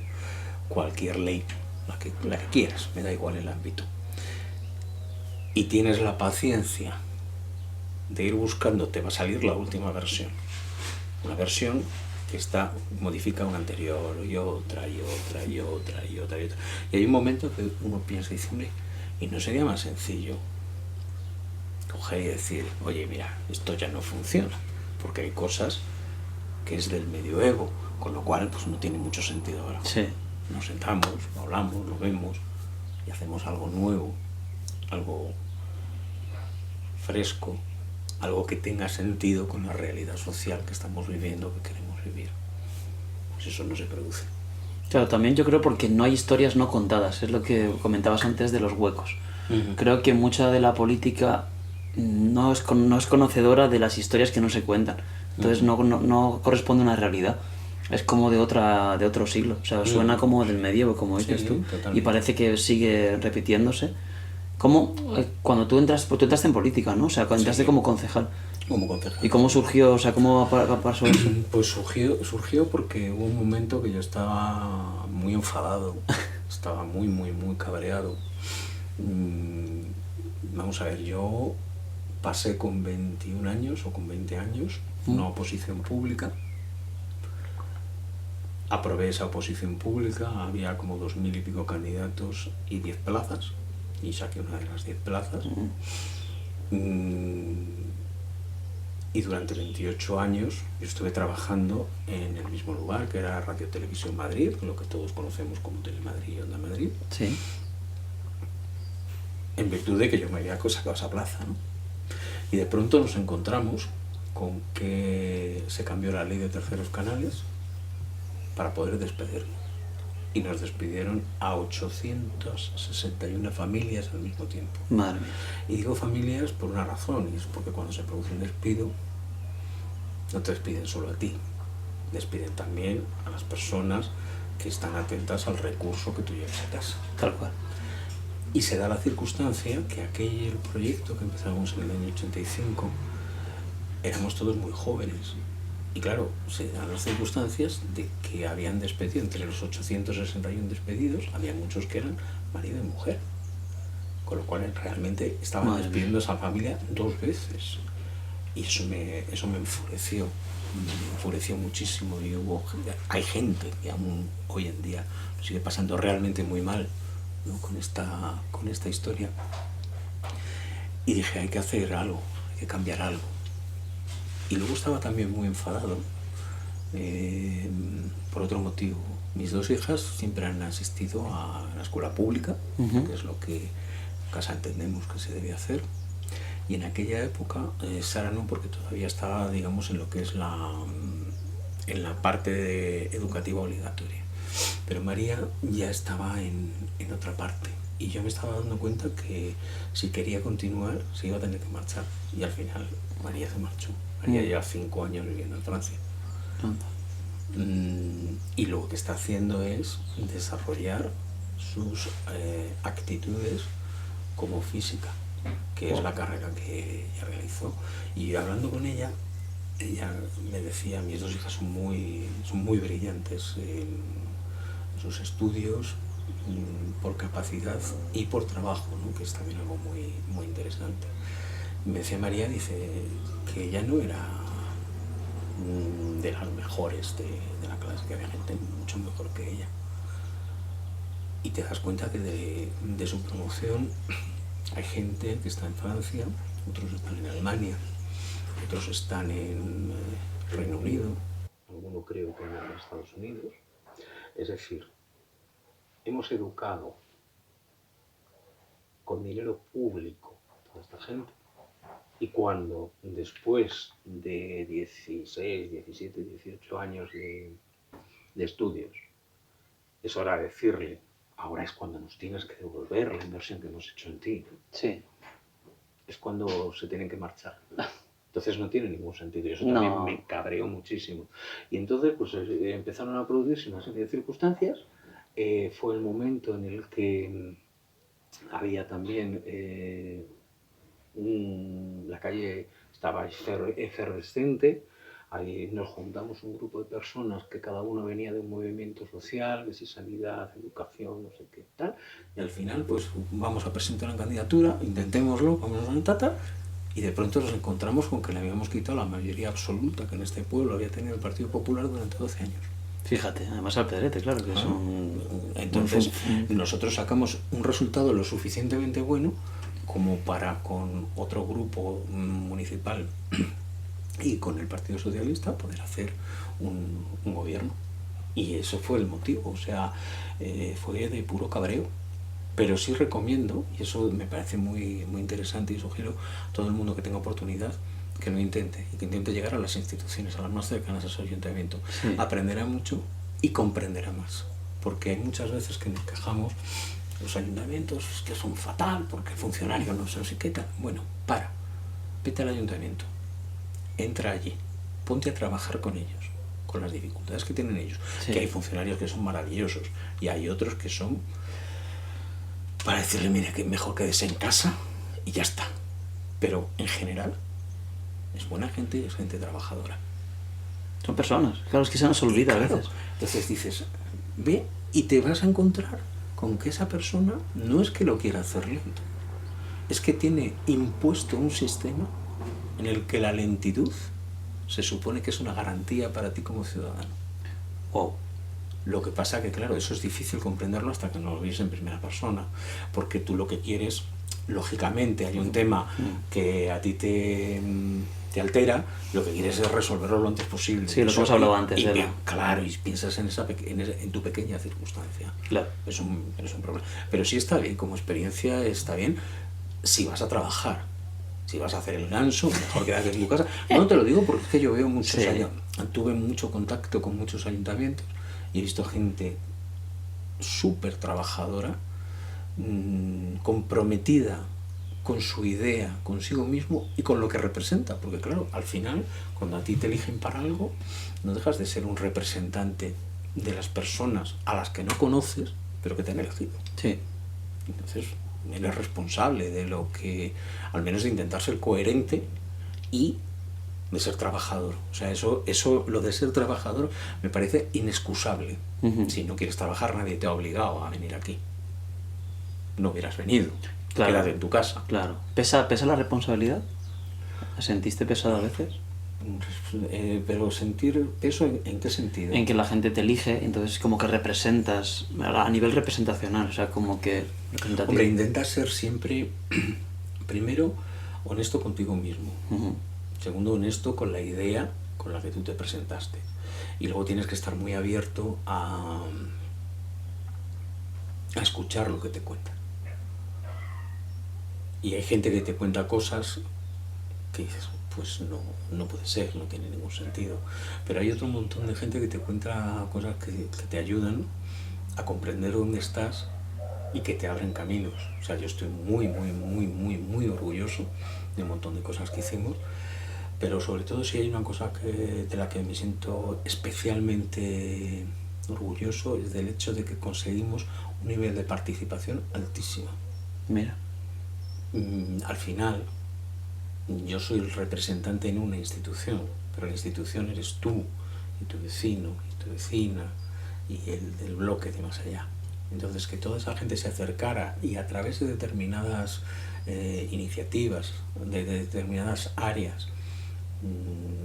cualquier ley, la que quieras, me da igual el ámbito, y tienes la paciencia de ir buscando, te va a salir la última versión, una versión que modifica una anterior, y otra, y otra, y otra, y otra, y otra. Y hay un momento que uno piensa y dice, hombre, ¿y no sería más sencillo coger y decir, oye, mira, esto ya no funciona, porque hay cosas que es del medioevo, con lo cual pues no tiene mucho sentido ahora? Sí. Nos sentamos, lo hablamos, lo vemos y hacemos algo nuevo, algo fresco, algo que tenga sentido con la realidad social que estamos viviendo, que queremos vivir. Pues eso no se produce. Claro, también yo creo porque no hay historias no contadas, es lo que comentabas antes de los huecos. Creo que mucha de la política no es conocedora de las historias que no se cuentan, entonces no corresponde a una realidad. Es como de otro siglo, o sea, suena como del medievo, como dices tú, totalmente. Y parece que sigue repitiéndose. ¿Cómo, cuando tú entraste en política, ¿no? O sea, cuando entraste como concejal. Como concejal. ¿Y cómo surgió, o sea, cómo pasó eso? Pues surgió porque hubo un momento que yo estaba muy enfadado, estaba muy, muy, muy cabreado. Vamos a ver, yo pasé con 21 años o con 20 años una oposición pública. Aprobé esa oposición pública, había como 2000 y pico candidatos y 10 plazas, y saqué una de las 10 plazas. Y durante 28 años yo estuve trabajando en el mismo lugar, que era Radio Televisión Madrid, lo que todos conocemos como Telemadrid y Onda Madrid. Sí. En virtud de que yo me había sacado esa plaza, ¿no? Y de pronto nos encontramos con que se cambió la ley de terceros canales para poder despedirnos. Y nos despidieron a 861 familias al mismo tiempo. Madre mía. Y digo familias por una razón, y es porque cuando se produce un despido, no te despiden solo a ti, despiden también a las personas que están atentas al recurso que tú llevas a casa. Tal cual. Y se da la circunstancia que aquel proyecto que empezamos en el año 85, éramos todos muy jóvenes. Y claro, se dan las circunstancias de que habían despedido, entre los 861 despedidos, había muchos que eran marido y mujer. Con lo cual realmente estaban despidiendo a esa familia 2 veces. Y eso me enfureció. Me enfureció muchísimo. Y hay gente que aún hoy en día lo sigue pasando realmente muy mal, ¿no? con esta historia. Y dije, hay que hacer algo, hay que cambiar algo. Y luego estaba también muy enfadado por otro motivo. Mis 2 hijas siempre han asistido a la escuela pública, que es lo que en casa entendemos que se debe hacer. Y en aquella época, Sara no, porque todavía estaba, digamos, en lo que es en la parte educativa obligatoria. Pero María ya estaba en otra parte. Y yo me estaba dando cuenta que si quería continuar, se iba a tener que marchar. Y al final, María se marchó. María lleva 5 años viviendo en Francia. Y lo que está haciendo es desarrollar sus actitudes como física, que es la carrera que ella realizó. Y hablando con ella me decía, mis 2 hijas son muy brillantes en sus estudios, por capacidad y por trabajo, ¿no? Que es también algo muy interesante. Me decía María, dice, que ella no era de las mejores de la clase, que había gente mucho mejor que ella. Y te das cuenta que de su promoción hay gente que está en Francia, otros están en Alemania, otros están en Reino Unido, alguno creo que en Estados Unidos. Es decir, hemos educado con dinero público a toda esta gente. Y cuando después de 16, 17, 18 años de estudios, es hora de decirle, ahora es cuando nos tienes que devolver la inversión que hemos hecho en ti. Sí. Es cuando se tienen que marchar. Entonces no tiene ningún sentido. Y eso también me cabreó muchísimo. Y entonces pues empezaron a producirse una serie de circunstancias. Fue el momento en el que había también... la calle estaba efervescente, ahí nos juntamos un grupo de personas que cada uno venía de un movimiento social, que si sanidad, educación, no sé qué tal, y al final pues vamos a presentar una candidatura, intentémoslo, vamos a la tata, y de pronto nos encontramos con que le habíamos quitado la mayoría absoluta que en este pueblo había tenido el Partido Popular durante 12 años. Fíjate, además al Pedrete, claro que es Entonces nosotros sacamos un resultado lo suficientemente bueno como para con otro grupo municipal y con el Partido Socialista poder hacer un gobierno. Y eso fue el motivo, o sea, fue de puro cabreo. Pero sí recomiendo, y eso me parece muy interesante y sugiero a todo el mundo que tenga oportunidad, que lo intente, y que intente llegar a las instituciones, a las más cercanas a su ayuntamiento. Sí. Aprenderá mucho y comprenderá más, porque hay muchas veces que nos quejamos los ayuntamientos que son fatal porque el funcionario no sé qué tal. Bueno, vete al ayuntamiento, entra allí, ponte a trabajar con ellos, con las dificultades que tienen ellos. Sí. Que hay funcionarios que son maravillosos y hay otros que son para decirle, mire, que mejor quédese en casa y ya está. Pero en general es buena gente y es gente trabajadora. Son personas, claro, es que se nos olvida, claro, a veces. Entonces dices, ve y te vas a encontrar con que esa persona no es que lo quiera hacer lento, es que tiene impuesto un sistema en el que la lentitud se supone que es una garantía para ti como ciudadano. Wow. Lo que pasa que, claro, eso es difícil comprenderlo hasta que no lo vives en primera persona, porque tú lo que quieres, lógicamente, hay un tema que a ti te te altera, lo que quieres es resolverlo lo antes posible. Sí, lo que hemos hablado antes. Claro, y piensas en tu pequeña circunstancia. Claro. Es un problema. Pero sí está bien, como experiencia está bien si vas a trabajar. Si vas a hacer el ganso, mejor quedarte en tu casa. No te lo digo porque es que yo veo muchos años. Tuve mucho contacto con muchos ayuntamientos y he visto gente súper trabajadora, comprometida con su idea, consigo mismo y con lo que representa. Porque claro, al final, cuando a ti te eligen para algo, no dejas de ser un representante de las personas a las que no conoces, pero que te han elegido. Sí. Entonces, eres responsable de lo que, al menos de intentar ser coherente y de ser trabajador. O sea, eso lo de ser trabajador me parece inexcusable. Si no quieres trabajar, nadie te ha obligado a venir aquí. No hubieras venido. Claro. Quédate en tu casa. Claro. ¿Pesa la responsabilidad? ¿La sentiste pesada a veces? Pero sentir peso, ¿en qué sentido? En que la gente te elige, entonces como que representas, a nivel representacional, o sea, como que representativo. Hombre, intentas ser siempre, primero, honesto contigo mismo. Segundo, honesto con la idea con la que tú te presentaste. Y luego tienes que estar muy abierto a escuchar lo que te cuentan. Y hay gente que te cuenta cosas que dices, pues no puede ser, no tiene ningún sentido. Pero hay otro montón de gente que te cuenta cosas que te ayudan a comprender dónde estás y que te abren caminos. O sea, yo estoy muy orgulloso de un montón de cosas que hicimos, pero sobre todo si hay una cosa de la que me siento especialmente orgulloso, es del hecho de que conseguimos un nivel de participación altísimo. Mira. Al final, yo soy el representante en una institución, pero la institución eres tú, y tu vecino, y tu vecina, y el del bloque de más allá. Entonces, que toda esa gente se acercara y a través de determinadas iniciativas, de determinadas áreas,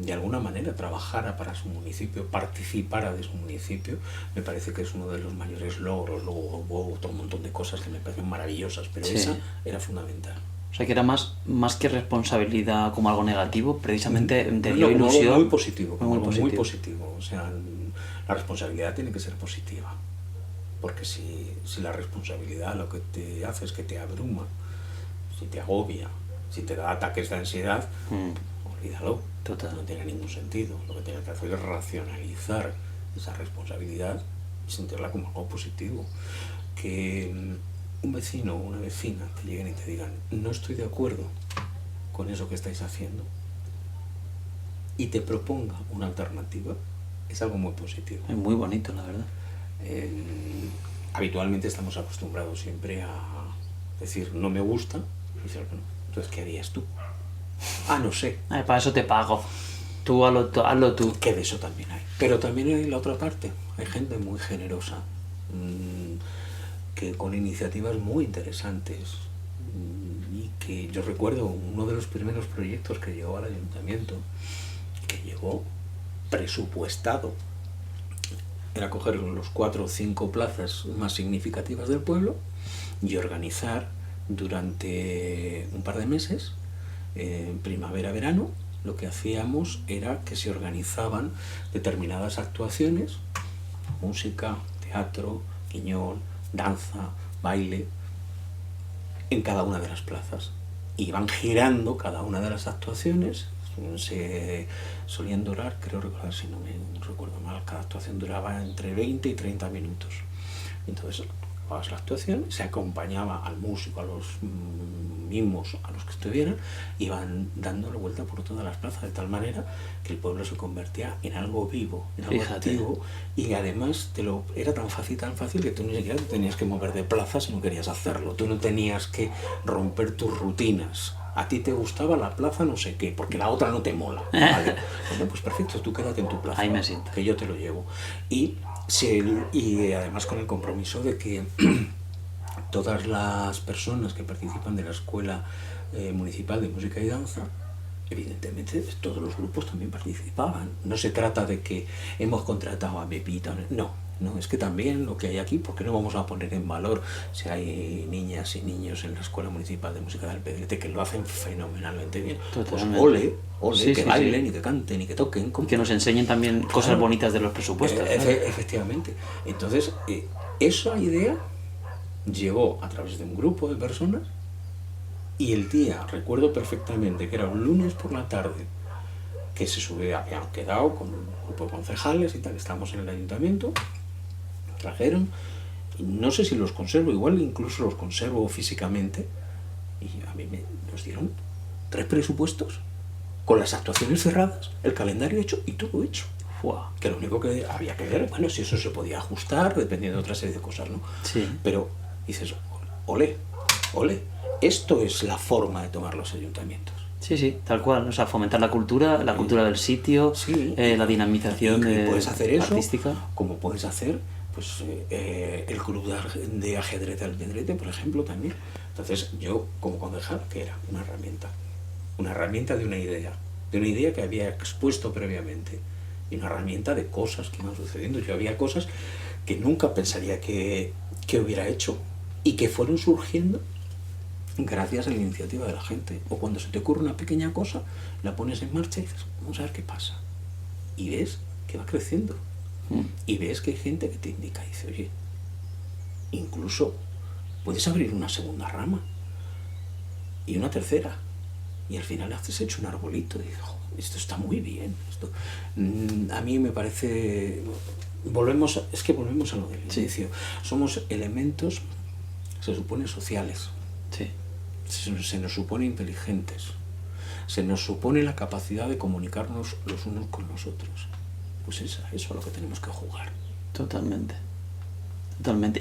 de alguna manera trabajara para su municipio, participara de su municipio, me parece que es uno de los mayores logros. Luego hubo otro montón de cosas que me parecen maravillosas, pero esa era fundamental. O sea, que era más que responsabilidad como algo negativo, precisamente te dio ilusión. Muy positivo, muy positivo. O sea, la responsabilidad tiene que ser positiva, porque si la responsabilidad lo que te hace es que te abruma, si te agobia, si te da ataques de ansiedad, olvídalo. Total. No tiene ningún sentido. Lo que tienes que hacer es racionalizar esa responsabilidad y sentirla como algo positivo. Que un vecino o una vecina te lleguen y te digan, no estoy de acuerdo con eso que estáis haciendo, y te proponga una alternativa, es algo muy positivo. Es muy bonito, la verdad. Habitualmente estamos acostumbrados siempre a decir, no me gusta, y dices, bueno, entonces, ¿qué harías tú? No sé. Para eso te pago. Tú hazlo tú. Que de eso también hay. Pero también hay la otra parte. Hay gente muy generosa, que con iniciativas muy interesantes, y que yo recuerdo uno de los primeros proyectos que llegó al ayuntamiento, que llegó presupuestado, era coger los 4 o 5 plazas más significativas del pueblo y organizar durante un par de meses, primavera-verano, lo que hacíamos era que se organizaban determinadas actuaciones, música, teatro, guiñol, danza, baile, en cada una de las plazas. Iban girando cada una de las actuaciones, se solían durar, creo recordar, si no me recuerdo mal, cada actuación duraba entre 20 y 30 minutos. Entonces, la actuación se acompañaba al músico, a los mimos, a los que estuvieran, iban dando la vuelta por todas las plazas, de tal manera que el pueblo se convertía en algo vivo, en algo activo, y además era tan fácil que tú ni siquiera te tenías que mover de plaza si no querías hacerlo. Tú no tenías que romper tus rutinas. A ti te gustaba la plaza no sé qué, porque la otra no te mola, ¿vale? Bueno, pues perfecto, tú quédate en tu plaza. Ahí me siento. Que yo te lo llevo. Y además con el compromiso de que todas las personas que participan de la Escuela Municipal de Música y Danza, evidentemente todos los grupos también participaban. No se trata de que hemos contratado a Pepita, no. No, es que también lo que hay aquí, ¿por qué no vamos a poner en valor si hay niñas y niños en la Escuela Municipal de Música de Alpedrete que lo hacen fenomenalmente bien? Totalmente. Pues ole, Sí, que sí, bailen sí. y que canten y que toquen. Y que nos enseñen también cosas bonitas de los presupuestos. Efectivamente. Entonces, esa idea llegó a través de un grupo de personas y el día, recuerdo perfectamente que era un lunes por la tarde, que se subía, habían quedado con un grupo de concejales y tal, estábamos en el ayuntamiento, nos trajeron, y no sé si los conservo, igual incluso los conservo físicamente, y a mí nos dieron 3 presupuestos con las actuaciones cerradas, el calendario hecho y todo hecho. Fua. Que lo único que había que ver, bueno, si eso se podía ajustar, dependiendo de otra serie de cosas, ¿no? Sí. Pero dices, ole, esto es la forma de tomar los ayuntamientos. Sí, tal cual. O sea, fomentar la cultura del sitio, sí, la dinamización puedes hacer eso, artística. como puedes hacer pues el club de ajedrez de Alpedrete, por ejemplo, también. Entonces, yo, como concejal, que era una herramienta de una idea que había expuesto previamente, y una herramienta de cosas que iban sucediendo. Yo había cosas que nunca pensaría que hubiera hecho y que fueron surgiendo gracias a la iniciativa de la gente. O cuando se te ocurre una pequeña cosa, la pones en marcha y dices, vamos a ver qué pasa. Y ves que va creciendo. Y ves que hay gente que te indica y dice, oye, incluso puedes abrir una segunda rama y una tercera. Y al final haces hecho un arbolito y dices, esto está muy bien. Esto, a mí me parece... volvemos a lo del inicio. Somos elementos, se supone, sociales. Sí. Se nos supone inteligentes. Se nos supone la capacidad de comunicarnos los unos con los otros. Pues eso es lo que tenemos que jugar. Totalmente.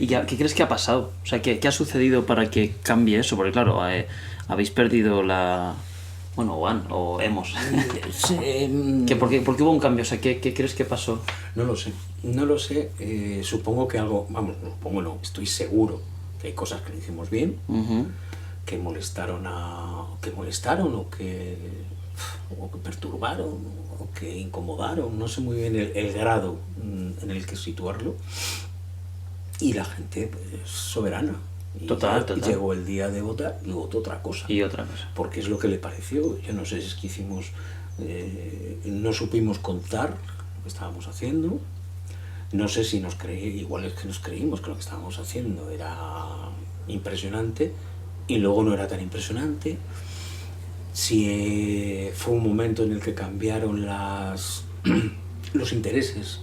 ¿Y qué crees que ha pasado? O sea, ¿qué ha sucedido para que cambie eso? Porque claro, habéis perdido la... Bueno, o hemos. ¿Por qué hubo un cambio? O sea, ¿qué crees que pasó? No lo sé. Supongo que algo... Vamos, no supongo, no. Estoy seguro que hay cosas que no hicimos bien, que molestaron o que perturbaron, o que incomodaron. No sé muy bien el grado en el que situarlo. Y la gente, pues, soberana. Total. Llegó el día de votar y votó otra cosa. Porque es lo que le pareció. Yo no sé si es que hicimos... no supimos contar lo que estábamos haciendo. No sé si igual es que nos creímos que lo que estábamos haciendo era impresionante y luego no era tan impresionante. Si fue un momento en el que cambiaron los intereses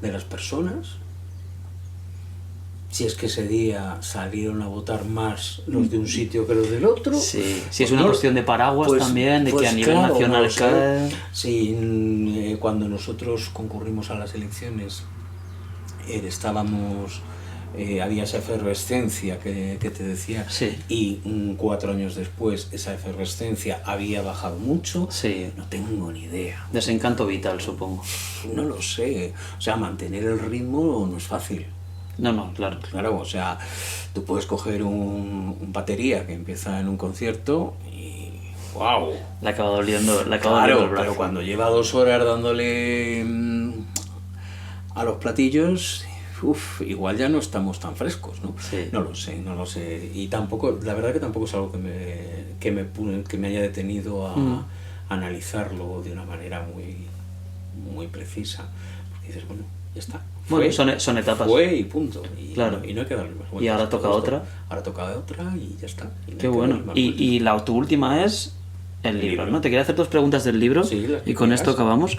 de las personas. Si es que ese día salieron a votar más los de un sitio que los del otro. Sí, es una cuestión de paraguas también, de que a nivel nacional cae... Sí, cuando nosotros concurrimos a las elecciones, había esa efervescencia que te decía, y 4 años después esa efervescencia había bajado mucho. Sí. No tengo ni idea. Desencanto vital, supongo. No lo sé. O sea, mantener el ritmo no es fácil. No, claro. Claro, o sea, tú puedes coger un batería que empieza en un concierto y... ¡wow! Le acaba doliendo el brazo. Pero cuando lleva 2 horas dándole a los platillos, igual ya no estamos tan frescos, ¿no? Sí. No lo sé. Y tampoco, la verdad que tampoco es algo que me haya detenido a analizarlo de una manera muy, muy precisa. Porque dices, bueno, ya está. Son etapas. Fue y punto. Y, claro. Y no hay que darle más vueltas. Y ahora toca otra. Ahora toca otra y ya está. Qué bueno. Y tu última es el libro, ¿no? Te quería hacer 2 preguntas del libro, y con esto acabamos.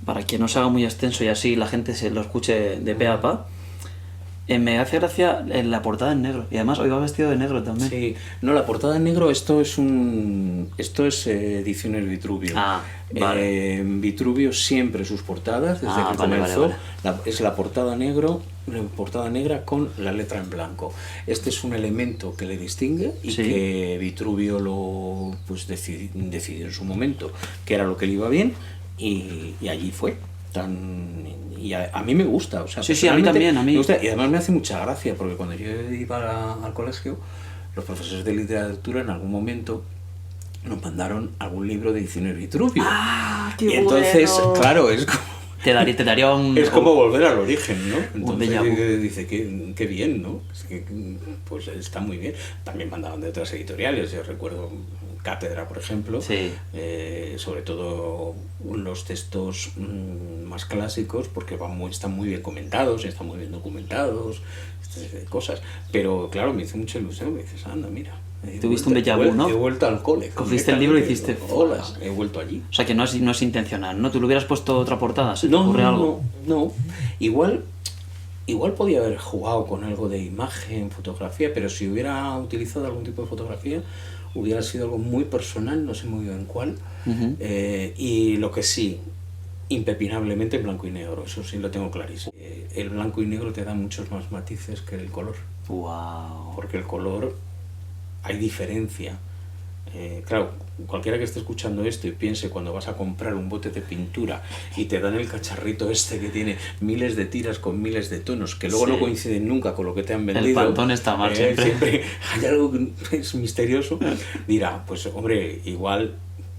Para que no se haga muy extenso y así la gente se lo escuche de pe a pa. Me hace gracia la portada en negro. Y además hoy va vestido de negro también. Sí, no, la portada en negro, esto es Ediciones Vitruvio. Vale. Vitruvio siempre sus portadas, desde que comenzó, vale. Es la portada negra con la letra en blanco. Este es un elemento que le distingue y que Vitruvio decidió en su momento que era lo que le iba bien y allí fue. Y a mí me gusta, o sea, sí, a mí también, me gusta, y además me hace mucha gracia porque cuando yo iba al colegio, los profesores de literatura en algún momento nos mandaron algún libro de Ediciones Vitruvio. ¡Qué y entonces, bueno! claro, es como te daría un... Es como volver al origen, ¿no? Entonces dice, qué bien, ¿no? Pues está muy bien. También mandaban de otras editoriales, yo recuerdo Cátedra, por ejemplo, sí. Sobre todo los textos más clásicos, porque están muy bien comentados, están muy bien documentados, cosas. Pero claro, me hizo mucha ilusión, me dices, anda, mira. Tuviste un déjà vu, ¿no? He vuelto al cole. Cogiste el libro y hiciste... Hola, he vuelto allí. O sea que no es intencional, ¿no? ¿Tú le hubieras puesto otra portada? ¿Se te ocurre algo? No. Igual podía haber jugado con algo de imagen, fotografía, pero si hubiera utilizado algún tipo de fotografía, hubiera sido algo muy personal, no sé muy bien cuál. Y lo que sí, impepinablemente blanco y negro, eso sí lo tengo clarísimo. El blanco y negro te da muchos más matices que el color. Wow. Porque el color, hay diferencia. Claro, cualquiera que esté escuchando esto y piense cuando vas a comprar un bote de pintura y te dan el cacharrito este que tiene miles de tiras con miles de tonos que luego no coinciden nunca con lo que te han vendido. El Pantone está mal siempre. Hay algo que es misterioso. Dirá, pues hombre, igual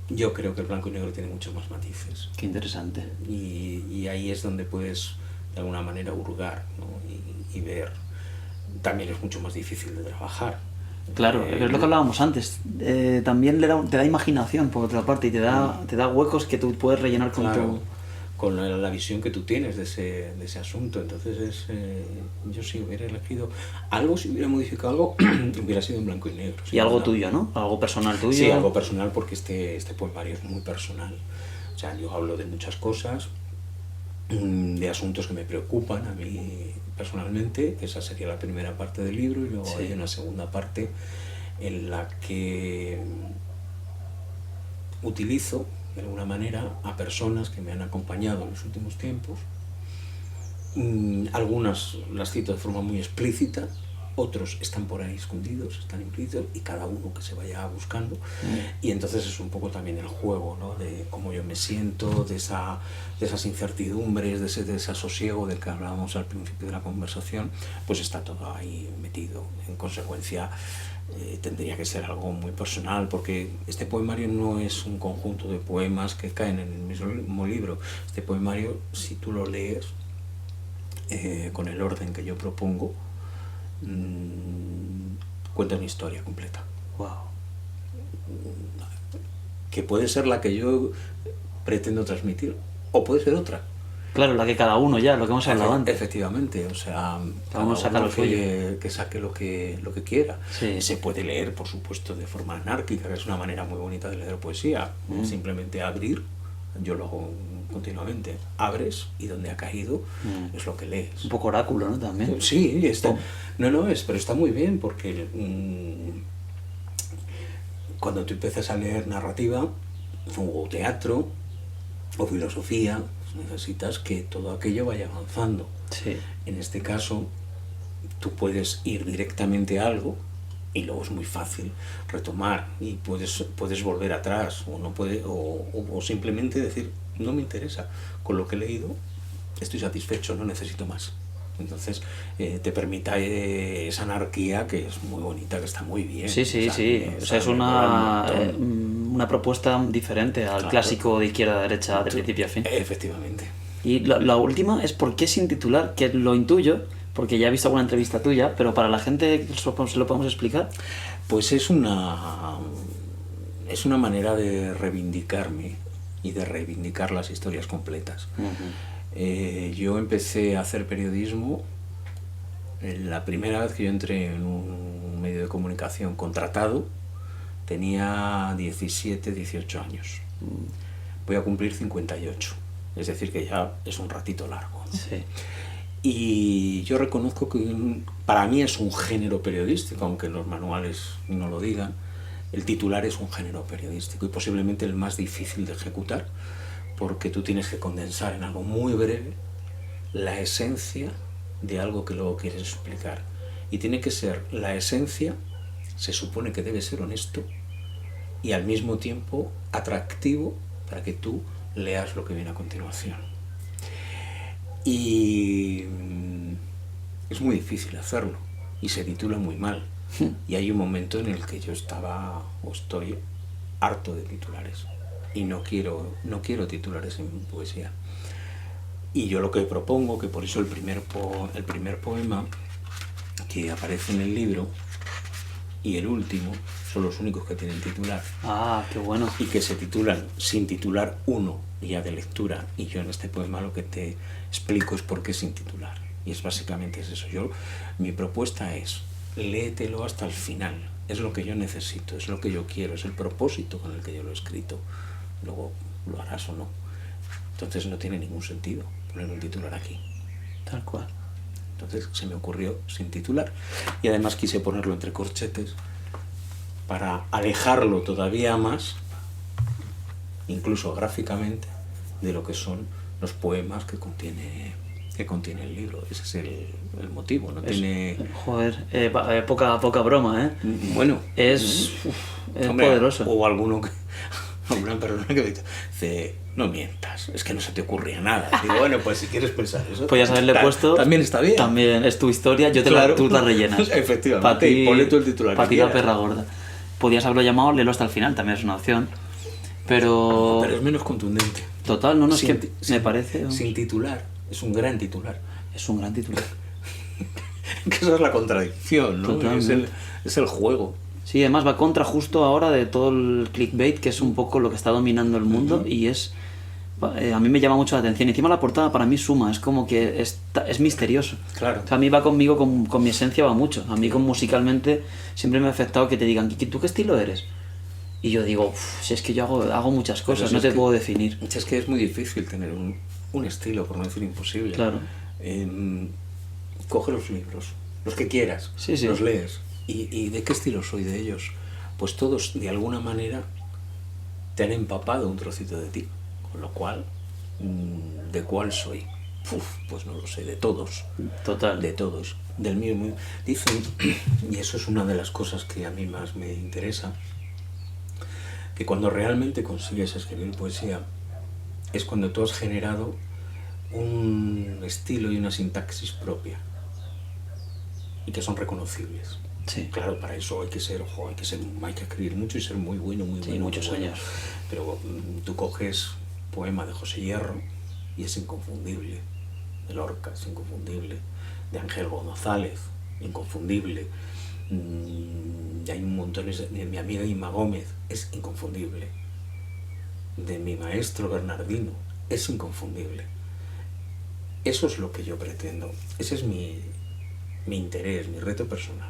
yo creo que el blanco y negro tiene muchos más matices. Qué interesante. Y ahí es donde puedes de alguna manera hurgar, ¿no? y ver. También es mucho más difícil de trabajar. Claro, es lo que hablábamos antes. También te da imaginación por otra parte y te da huecos que tú puedes rellenar con con la visión que tú tienes de ese asunto. Entonces yo si hubiera elegido algo, si hubiera modificado algo, hubiera sido en blanco y negro. Y algo tuyo, ¿no? Algo personal tuyo. Sí, algo personal, porque este poemario es muy personal. O sea, yo hablo de muchas cosas, de asuntos que me preocupan a mí personalmente, que esa sería la primera parte del libro, y luego hay una segunda parte en la que utilizo de alguna manera a personas que me han acompañado en los últimos tiempos. Algunas las cito de forma muy explícita, otros están por ahí escondidos, están implícitos, y cada uno que se vaya buscando. Y entonces es un poco también el juego, ¿no? De cómo yo me siento, de esas incertidumbres, de ese desasosiego del que hablábamos al principio de la conversación, pues está todo ahí metido. En consecuencia, tendría que ser algo muy personal, porque este poemario no es un conjunto de poemas que caen en el mismo libro. Este poemario, si tú lo lees con el orden que yo propongo, cuenta una historia completa. Wow. Que puede ser la que yo pretendo transmitir, o puede ser otra. Claro, la que cada uno ya, lo que hemos hablado antes. Efectivamente, o sea, cada uno saca lo suyo. Que saque lo que quiera. Sí. Se puede leer, por supuesto, de forma anárquica, que es una manera muy bonita de leer poesía. Simplemente abrir, yo lo hago continuamente, abres y donde ha caído es lo que lees. Un poco oráculo, ¿no? También. Sí, pero está muy bien, porque cuando tú empiezas a leer narrativa o teatro o filosofía, necesitas que todo aquello vaya avanzando. Sí. En este caso, tú puedes ir directamente a algo y luego es muy fácil retomar y puedes volver atrás o simplemente decir, no me interesa, con lo que he leído estoy satisfecho, no necesito más. Entonces te permita esa anarquía que es muy bonita, que está muy bien. Sí. O sea, es una propuesta diferente al clásico de izquierda a derecha, de principio a fin. Efectivamente. Y la última es ¿por qué sin titular? Que lo intuyo, porque ya he visto alguna entrevista tuya, pero para la gente ¿se lo podemos explicar? Pues es una manera de reivindicarme y de reivindicar las historias completas. Yo empecé a hacer periodismo la primera vez que yo entré en un medio de comunicación contratado, tenía 17, 18 años. Voy a cumplir 58, es decir que ya es un ratito largo, ¿no? Sí. Y yo reconozco que para mí es un género periodístico, aunque los manuales no lo digan. El titular es un género periodístico y posiblemente el más difícil de ejecutar, porque tú tienes que condensar en algo muy breve la esencia de algo que luego quieres explicar. Y tiene que ser la esencia, se supone que debe ser honesto y al mismo tiempo atractivo para que tú leas lo que viene a continuación. Y es muy difícil hacerlo y se titula muy mal. Y hay un momento en el que yo estoy harto de titulares y no quiero titulares en mi poesía. Y yo lo que propongo, que por eso el primer poema que aparece en el libro y el último son los únicos que tienen titular. Ah, qué bueno. Y que se titulan sin titular uno ya de lectura. Y yo en este poema lo que te explico es por qué sin titular. Y es básicamente es eso. Mi propuesta es, léetelo hasta el final. Es lo que yo necesito, es lo que yo quiero, es el propósito con el que yo lo he escrito. Luego lo harás o no. Entonces no tiene ningún sentido poner un titular aquí. Tal cual. Entonces se me ocurrió sin titular. Y además quise ponerlo entre corchetes para alejarlo todavía más, incluso gráficamente, de lo que son los poemas que contiene el libro. Ese es el motivo. No tiene... Joder, poca broma, ¿eh? Bueno. Es hombre, poderoso. O alguno que... Una persona que me dice, no mientas, es que no se te ocurría nada. Digo, bueno, pues si quieres pensar eso... Podías haberle puesto... También está bien. También es tu historia, tú la rellenas. Efectivamente, y ponle tú el titular. Para ti la perra gorda. Podías haberlo llamado léelo hasta el final, también es una opción. Pero es menos contundente. Total, no, es que me parece... Sin titular, es un gran titular. Es un gran titular. Que esa es la contradicción, ¿no? Es el juego. Sí, además va contra justo ahora de todo el clickbait, que es un poco lo que está dominando el mundo, y es... a mí me llama mucho la atención. Y encima la portada para mí suma, es como que es misterioso. Claro. O sea, a mí va conmigo, con mi esencia va mucho. A mí musicalmente siempre me ha afectado que te digan, Kiki, ¿tú qué estilo eres? Y yo digo, si es que yo hago muchas cosas, no te puedo definir. Es que es muy difícil tener un estilo, por no decir imposible. Claro. Coge los libros, los que quieras, sí. Los lees. ¿Y de qué estilo soy de ellos? Pues todos, de alguna manera, te han empapado un trocito de ti. Con lo cual, ¿de cuál soy? Pues no lo sé, de todos. Total. De todos. Del mío. Dicen, y eso es una de las cosas que a mí más me interesa, que cuando realmente consigues escribir poesía, es cuando tú has generado un estilo y una sintaxis propia. Y que son reconocibles. Sí. Claro, para eso hay que escribir mucho y ser muy bueno, muy bueno. Muchos años. Pero tú coges poema de José Hierro y es inconfundible. De Lorca es inconfundible. De Ángel González, inconfundible. Y hay un montón de mi amiga Ima Gómez, es inconfundible. De mi maestro Bernardino, es inconfundible. Eso es lo que yo pretendo. Ese es mi interés, mi reto personal.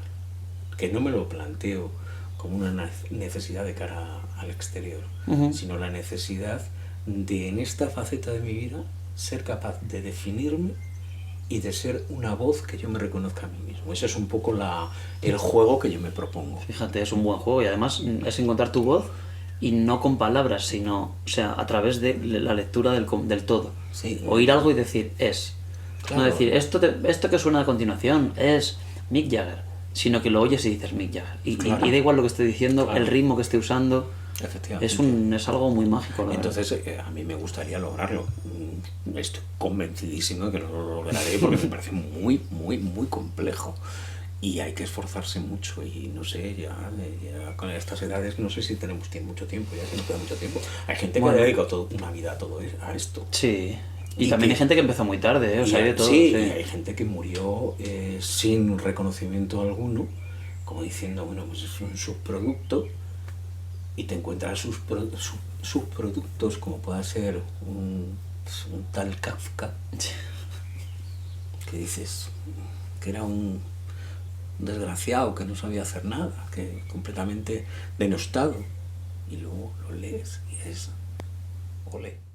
Que no me lo planteo como una necesidad de cara al exterior, sino la necesidad de, en esta faceta de mi vida, ser capaz de definirme y de ser una voz que yo me reconozca a mí mismo. Ese es un poco el juego que yo me propongo. Fíjate, es un buen juego y además es encontrar tu voz y no con palabras, sino, o sea, a través de la lectura del todo. Sí. Oír algo y decir, es. Claro. No decir, esto que suena a continuación es Mick Jagger, sino que lo oyes y dices Mick Jagger. Y da igual lo que esté diciendo, el ritmo que esté usando. Efectivamente. Es algo muy mágico. Entonces, a mí me gustaría lograrlo. Estoy convencidísimo de que lo lograré porque me parece muy, muy, muy complejo. Y hay que esforzarse mucho. Y no sé, ya con estas edades, no sé si tenemos mucho tiempo. Ya se nos queda mucho tiempo. Hay gente que ha dedicado una vida a esto. Sí. Y también hay gente que empezó muy tarde, o sea, hay de todo. Sí, y hay gente que murió sin reconocimiento alguno, como diciendo, bueno, pues es un subproducto, y te encuentras subproductos como pueda ser un tal Kafka, que dices que era un desgraciado, que no sabía hacer nada, que completamente denostado, y luego lo lees y es olé.